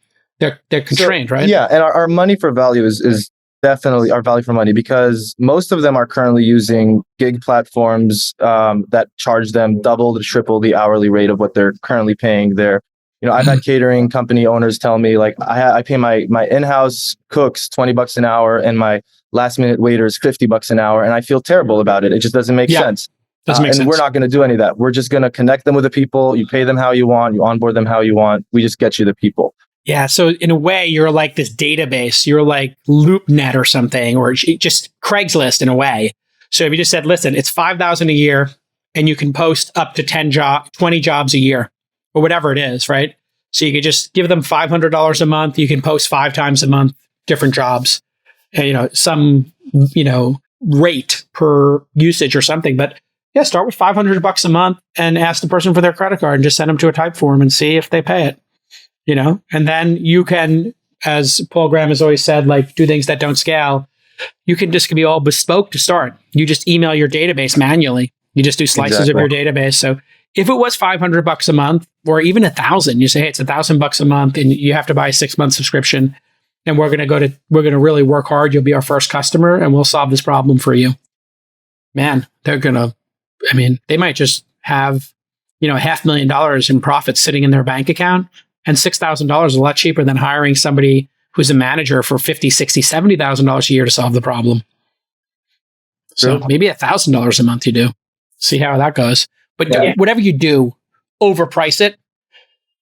They're constrained, right? Yeah. And our money for value is definitely our value for money, because most of them are currently using gig platforms that charge them double to triple the hourly rate of what they're currently paying their I've had catering company owners tell me like I pay my in-house cooks $20 an hour and my last minute waiters $50 an hour, and I feel terrible about it. It just doesn't make sense. Doesn't make sense. We're not going to do any of that. We're just going to connect them with the people. You pay them how you want. You onboard them how you want. We just get you the people. Yeah. So in a way, you're like this database. You're like LoopNet or something, or just Craigslist in a way. So if you just said, listen, it's $5,000 a year, and you can post up to 20 jobs a year, or whatever it is, right? So you could just give them $500 a month. You can post 5 times a month, different jobs, and, some, rate per usage or something. But yeah, start with $500 a month and ask the person for their credit card and just send them to a type form and see if they pay it, and then you can, as Paul Graham has always said, like do things that don't scale. You can just be all bespoke to start. You just email your database manually. You just do slices of your database. So if it was $500 a month or even $1,000, you say, hey, it's $1,000 a month and you have to buy a 6-month subscription, and we're going to really work hard. You'll be our first customer and we'll solve this problem for you. Man, they might just have, $500,000 in profits sitting in their bank account, and $6,000 is a lot cheaper than hiring somebody who's a manager for $50,000, $60,000, $70,000 a year to solve the problem. So maybe $1,000 a month you do. See how that goes. But whatever you do, overprice it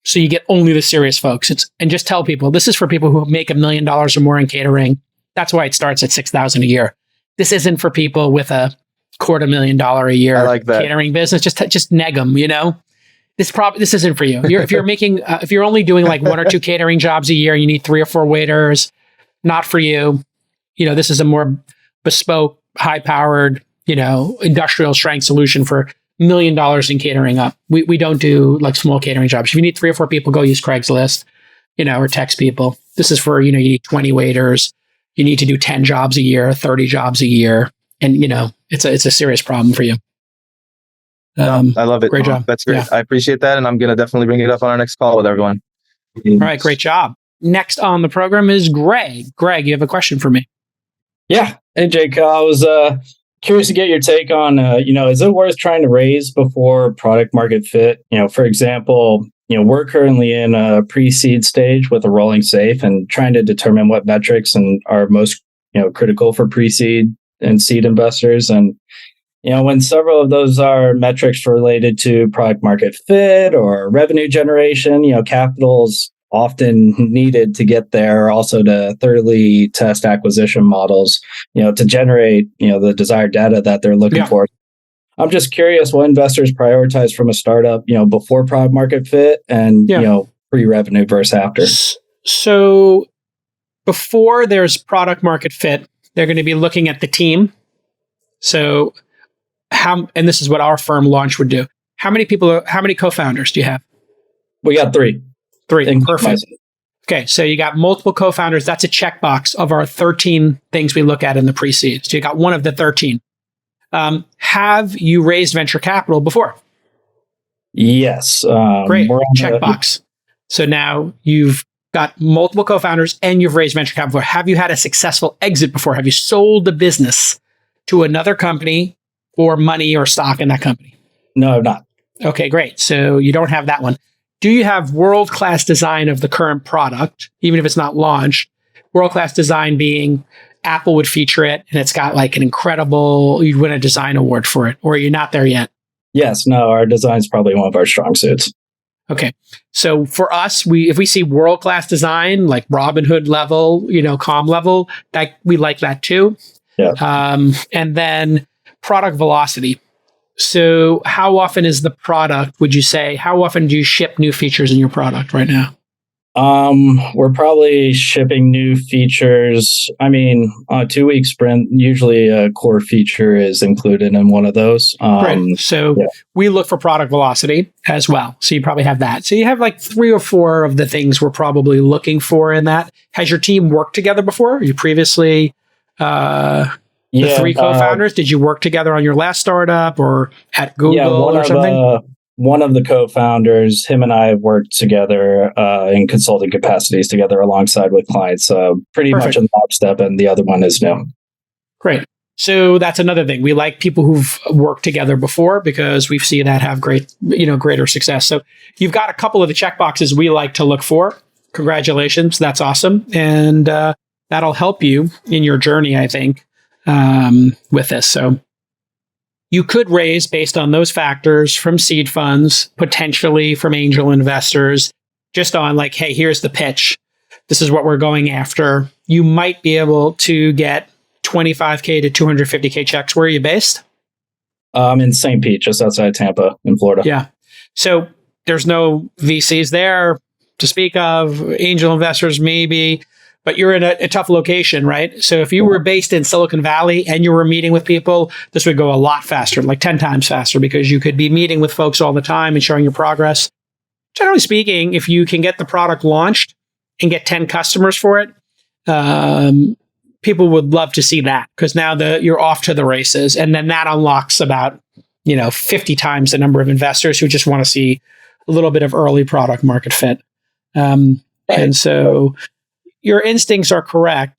so you get only the serious folks. And just tell people, this is for people who make $1 million or more in catering. That's why it starts at $6,000 a year. This isn't for people with a $250,000 a year catering business. Just neg them, This isn't for you. If you're only doing like 1 or 2 catering jobs a year, you need 3 or 4 waiters, not for you. This is a more bespoke, high-powered, industrial strength solution for $1 million in catering up. We don't do like small catering jobs. If you need 3 or 4 people, go use Craigslist, or text people. This is for, you need 20 waiters. You need to do 10 jobs a year, 30 jobs a year. And, it's a serious problem for you. I love it. Great job. That's great. Yeah. I appreciate that. And I'm going to definitely bring it up on our next call with everyone. All right. Great job. Next on the program is Greg. Greg, you have a question for me. Yeah. Hey, Jake. I was curious to get your take on, is it worth trying to raise before product market fit? For example, we're currently in a pre-seed stage with a rolling safe and trying to determine what metrics are most, critical for pre-seed and seed investors. And, when several of those are metrics related to product market fit or revenue generation, capital's often needed to get there, also to thoroughly test acquisition models, to generate, the desired data that they're looking for. I'm just curious what investors prioritize from a startup, before product market fit and, pre-revenue versus after. So before there's product market fit, they're going to be looking at the team. So and this is what our firm launch would do. How many co-founders do you have? We got 3. 3. Perfect. Okay. So you got multiple co-founders. That's a checkbox of our 13 things we look at in the pre-seed. So you got one of the 13. Have you raised venture capital before? Yes. Great. Checkbox. So now you've got multiple co-founders and you've raised venture capital. Have you had a successful exit before? Have you sold the business to another company for money or stock in that company? No, I've not. Okay, great. So you don't have that one. Do you have world-class design of the current product, even if it's not launched? World-class design being Apple would feature it and it's got like an incredible, you'd win a design award for it, or you're not there yet? Yes, no, our design's probably one of our strong suits. Okay. So for us, if we see world-class design, like Robinhood level, Calm level, that we like that too. Yeah. And then product velocity. So how often is the product, would you say, how often do you ship new features in your product right now? We're probably shipping new features. On a 2-week sprint, usually a core feature is included in one of those. Right. So we look for product velocity as well. So you probably have that. So you have like 3 or 4 of the things we're probably looking for in that. Has your team worked together before? You previously, the 3 co-founders, did you work together on your last startup or at Google or something? One of the co-founders, him and I have worked together in consulting capacities together alongside with clients. Pretty much in lockstep, and the other one is new. Great. So that's another thing. We like people who've worked together before because we see that have greater success. So you've got a couple of the checkboxes we like to look for. Congratulations. That's awesome. And that'll help you in your journey, I think, with this. So you could raise based on those factors from seed funds, potentially from angel investors, just on like, hey, here's the pitch. This is what we're going after. You might be able to get $25K to $250K checks. Where are you based? In St. Pete, just outside Tampa in Florida. Yeah. So there's no VCs there to speak of, angel investors maybe, but you're in a tough location, right? So if you were based in Silicon Valley and you were meeting with people, this would go a lot faster, like 10 times faster, because you could be meeting with folks all the time and showing your progress. Generally speaking, if you can get the product launched and get 10 customers for it, people would love to see that, because now you're off to the races. And then that unlocks about 50 times the number of investors who just want to see a little bit of early product market fit. And so your instincts are correct.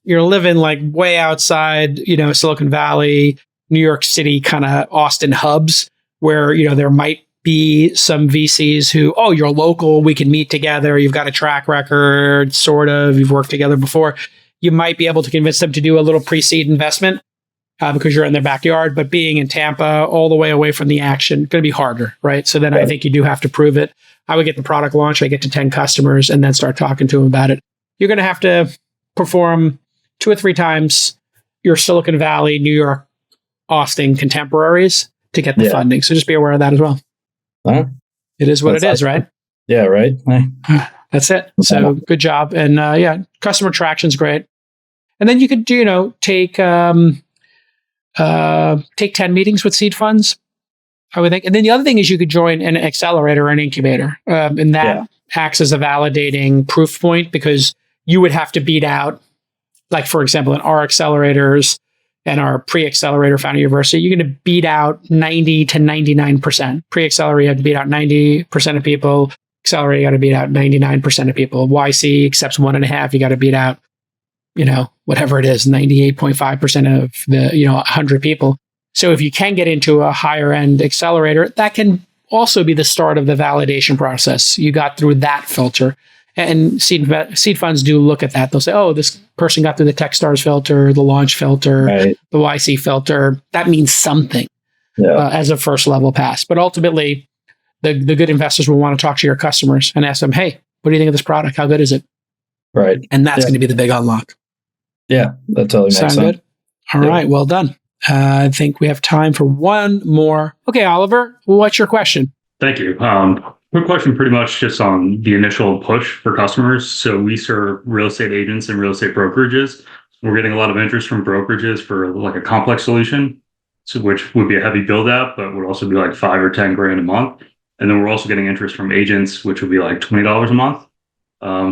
You're living like way outside, Silicon Valley, New York City, kind of Austin hubs, where, there might be some VCs who, oh, you're local, we can meet together, you've got a track record, sort of, you've worked together before. You might be able to convince them to do a little pre-seed investment because you're in their backyard. But being in Tampa, all the way away from the action, going to be harder, right? So then I think you do have to prove it. I would get the product launched, I get to 10 customers, and then start talking to them about it. You're going to have to perform 2 or 3 times your Silicon Valley, New York, Austin contemporaries to get the funding. So just be aware of that as well. It is what it is, right? Yeah, right. That's it. So good job. And customer traction's great. And then you could take 10 meetings with seed funds, I would think. And then the other thing is you could join an accelerator or an incubator. And that acts as a validating proof point, because you would have to beat out, like, for example, in our accelerators and our pre-accelerator Foundry University, you're going to beat out 90 to 99%. Pre-accelerator, you have to beat out 90% of people. Accelerator, you got to beat out 99% of people. YC accepts 1.5, you got to beat out, whatever it is, 98.5% of the, 100 people. So if you can get into a higher end accelerator, that can also be the start of the validation process. You got through that filter. And seed funds do look at that. They'll say, oh, this person got through the Techstars filter, the launch filter, the YC filter. That means something as a first level pass. But ultimately, the good investors will want to talk to your customers and ask them, hey, what do you think of this product? How good is it? Right. And that's going to be the big unlock. Yeah, that totally makes sense. Sound good? All right, well done. I think we have time for one more. Okay, Oliver, what's your question? Thank you. Quick question, pretty much just on the initial push for customers. So we serve real estate agents and real estate brokerages. We're getting a lot of interest from brokerages for like a complex solution, so which would be a heavy build out, but would also be like $5 or $10 grand a month. And then we're also getting interest from agents, which would be like $20 a month.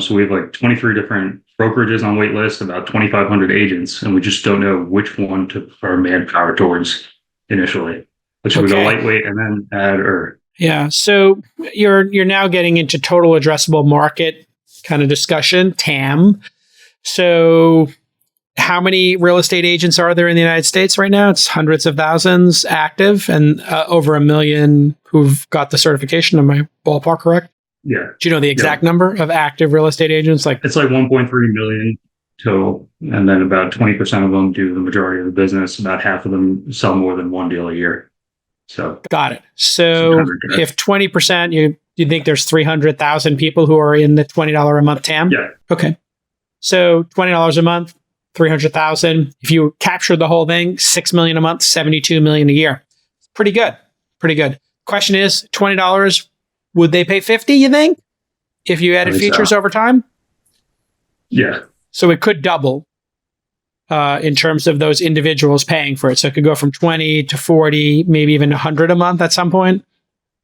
So we have like 23 different brokerages on wait list, about 2,500 agents, and we just don't know which one to put our manpower towards initially. But should we go lightweight and then add or? Yeah. So you're now getting into total addressable market kind of discussion, TAM. So how many real estate agents are there in the United States right now? It's hundreds of thousands active and over 1 million who've got the certification. Am I ballpark correct? Yeah. Do you know the exact number of active real estate agents? It's like 1.3 million total. And then about 20% of them do the majority of the business. About half of them sell more than one deal a year. So got it. So if 20%, you think there's 300,000 people who are in the $20 a month TAM? Yeah. Okay. So $20 a month, 300,000. If you capture the whole thing, 6 million a month, 72 million a year. Pretty good. Pretty good. Question is, $20, would they pay 50, you think? If you added features over time? Yeah. So it could double in terms of those individuals paying for it. So it could go from 20 to 40, maybe even 100 a month at some point.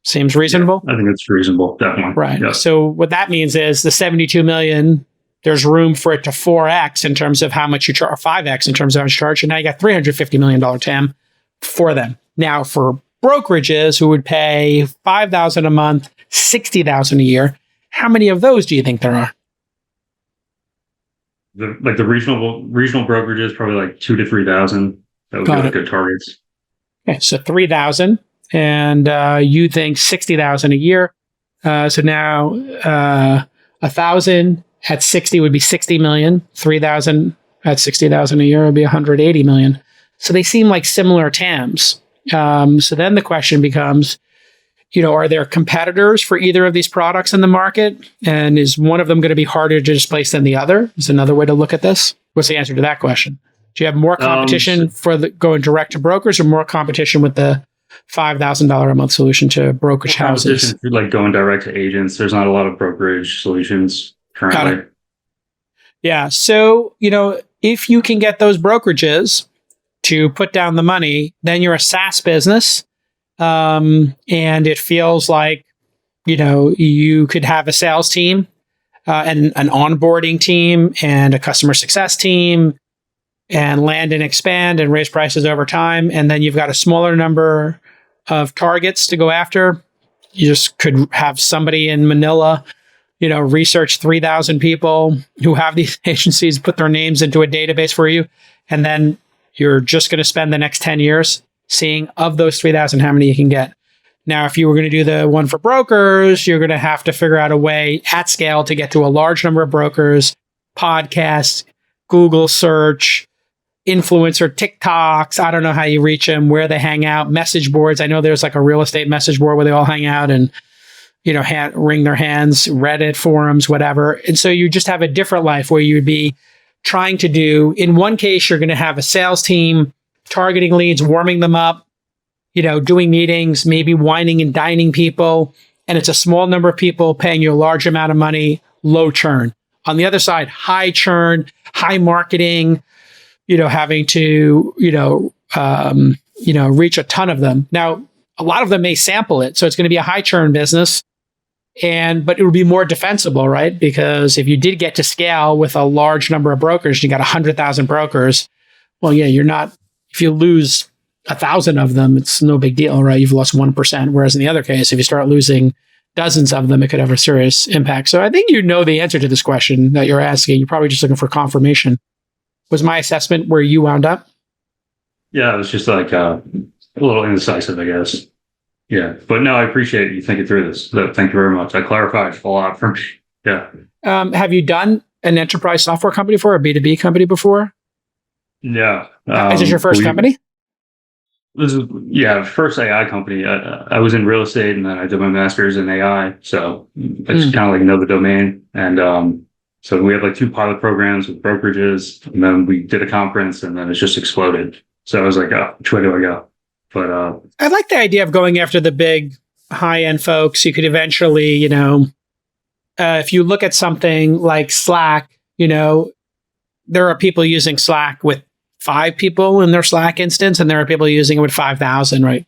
Seems reasonable? Yeah, I think it's reasonable, definitely. Right. Yeah. So what that means is the 72 million, there's room for it to 4x in terms of how much you charge, or 5x in terms of how much you charge. And now you got $350 million TAM for them. Now for brokerages who would pay $5,000 a month, $60,000 a year, how many of those do you think there are? The regional brokerages, probably like 2,000 to 3,000. That would be like good targets. Okay, so 3,000, and you think 60,000 a year. So now 1,000 at 60 would be 60 million. 3,000 at 60,000 a year would be 180 million. So they seem like similar TAMs. So then the question becomes, are there competitors for either of these products in the market? And is one of them going to be harder to displace than the other? Is another way to look at this. What's the answer to that question? Do you have more competition for going direct to brokers, or more competition with the $5,000 a month solution to brokerage houses? Like going direct to agents. There's not a lot of brokerage solutions currently. Yeah. So, if you can get those brokerages to put down the money, then you're a SaaS business. And it feels like, you could have a sales team and an onboarding team and a customer success team and land and expand and raise prices over time. And then you've got a smaller number of targets to go after. You just could have somebody in Manila, research 3,000 people who have these agencies, put their names into a database for you. And then you're just going to spend the next 10 years seeing of those 3,000, how many you can get. Now, if you were going to do the one for brokers, you're going to have to figure out a way at scale to get to a large number of brokers, podcasts, Google search, influencer TikToks. I don't know how you reach them, where they hang out, message boards. I know there's like a real estate message board where they all hang out and, wring their hands, Reddit forums, whatever. And so you just have a different life where you'd be trying to do, in one case, you're going to have a sales team targeting leads, warming them up, doing meetings, maybe wining and dining people. And it's a small number of people paying you a large amount of money, low churn. On the other side, high churn, high marketing, having to, reach a ton of them. Now, a lot of them may sample it. So it's going to be a high churn business. But it would be more defensible, right? Because if you did get to scale with a large number of brokers, you got 100,000 brokers. Well, yeah, if you lose 1,000 of them, it's no big deal, right? You've lost 1%. Whereas in the other case, if you start losing dozens of them, it could have a serious impact. So I think the answer to this question that you're asking. You're probably just looking for confirmation. Was my assessment where you wound up? Yeah, it was just like a little indecisive, I guess. Yeah, but no, I appreciate you thinking through this. So thank you very much. That clarified a lot for me. Yeah. Have you done an enterprise software company before, a B2B company before? Yeah. Is this your first company? This is, first AI company. I was in real estate, and then I did my master's in AI. So I just kind of like know the domain. And so we have like 2 pilot programs with brokerages, and then we did a conference, and then it's just exploded. So I was like, which way do I go? But I like the idea of going after the big high-end folks. You could eventually, if you look at something like Slack, there are people using Slack with 5 people in their Slack instance, and there are people using it with 5,000, right?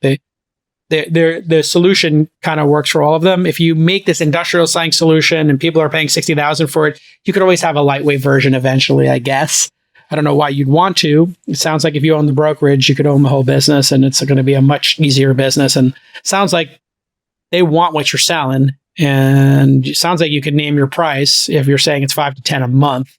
The solution kind of works for all of them. If you make this industrial sizing solution and people are paying 60,000 for it, you could always have a lightweight version eventually, I guess. I don't know why you'd want to. It sounds like if you own the brokerage, you could own the whole business, and it's going to be a much easier business. And it sounds like they want what you're selling. And it sounds like you could name your price if you're saying it's 5 to 10 a month.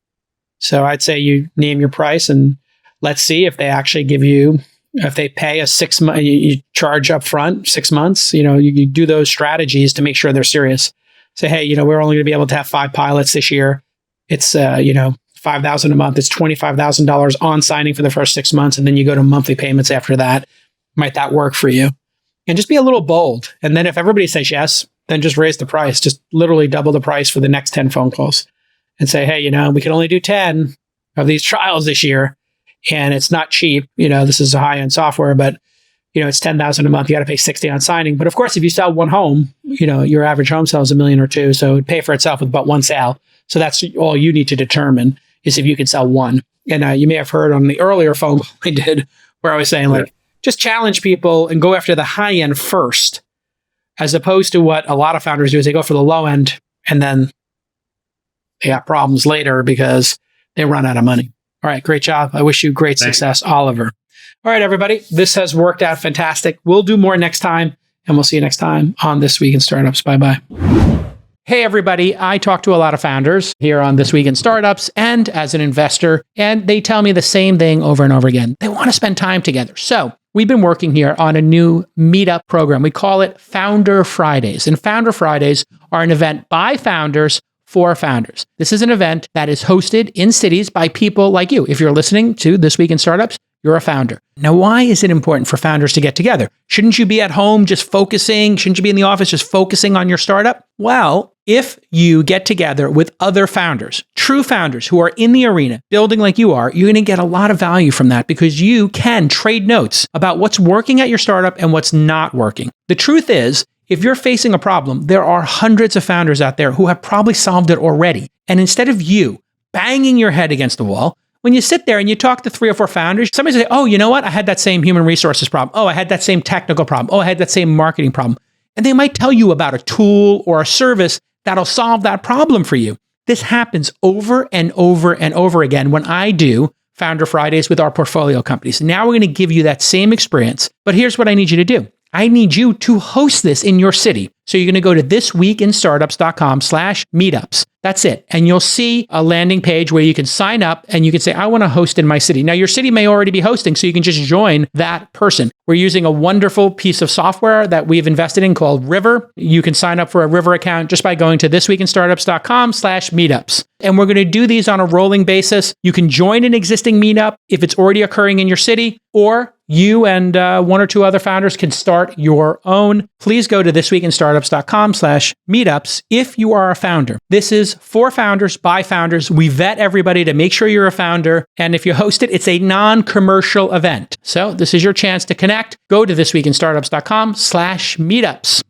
So I'd say you name your price, and let's see if they actually give you, if they pay a 6 month, you charge up front 6 months, you do those strategies to make sure they're serious. Say, hey, we're only going to be able to have 5 pilots this year. It's, $5,000 a month. It's $25,000 on signing for the first 6 months. And then you go to monthly payments after that. Might that work for you? And just be a little bold. And then if everybody says yes, then just raise the price. Just literally double the price for the next 10 phone calls and say, hey, we can only do 10 of these trials this year. And it's not cheap. This is a high-end software, but it's $10,000 a month. You got to pay $60 on signing. But of course, if you sell one home, your average home sells $1 million or $2 million. So it'd pay for itself with about one sale. So that's all you need to determine is if you can sell one. And you may have heard on the earlier phone call I did where I was saying just challenge people and go after the high end first, as opposed to what a lot of founders do is they go for the low end and then they got problems later because they run out of money. All right, great job. I wish you great success, Oliver. All right, everybody, this has worked out fantastic. We'll do more next time, and we'll see you next time on This Week in Startups. Bye-bye. Hey, everybody. I talk to a lot of founders here on This Week in Startups and as an investor, and they tell me the same thing over and over again. They want to spend time together. So we've been working here on a new meetup program. We call it Founder Fridays. And Founder Fridays are an event by founders for founders. This is an event that is hosted in cities by people like you. If you're listening to This Week in Startups, you're a founder. Now, why is it important for founders to get together? Shouldn't you be at home just focusing? Shouldn't you be in the office just focusing on your startup? Well, if you get together with other founders, true founders who are in the arena, building like you are, you're going to get a lot of value from that because you can trade notes about what's working at your startup and what's not working. The truth is, if you're facing a problem, there are hundreds of founders out there who have probably solved it already. And instead of you banging your head against the wall, when you sit there and you talk to 3 or 4 founders, somebody say, oh, you know what? I had that same human resources problem. Oh, I had that same technical problem. Oh, I had that same marketing problem. And they might tell you about a tool or a service that'll solve that problem for you. This happens over and over and over again when I do Founder Fridays with our portfolio companies. Now we're going to give you that same experience. But here's what I need you to do. I need you to host this in your city. So you're going to go to thisweekinstartups.com/meetups. That's it. And you'll see a landing page where you can sign up and you can say, I want to host in my city. Now, your city may already be hosting, so you can just join that person. We're using a wonderful piece of software that we've invested in called River. You can sign up for a River account just by going to thisweekinstartups.com/meetups. And we're going to do these on a rolling basis. You can join an existing meetup if it's already occurring in your city, or you and 1 or 2 other founders can start your own. Please go to thisweekinstartups.com/meetups if you are a founder. This is for founders, by founders. We vet everybody to make sure you're a founder. And if you host it, it's a non-commercial event. So this is your chance to connect. Go to thisweekinstartups.com/meetups.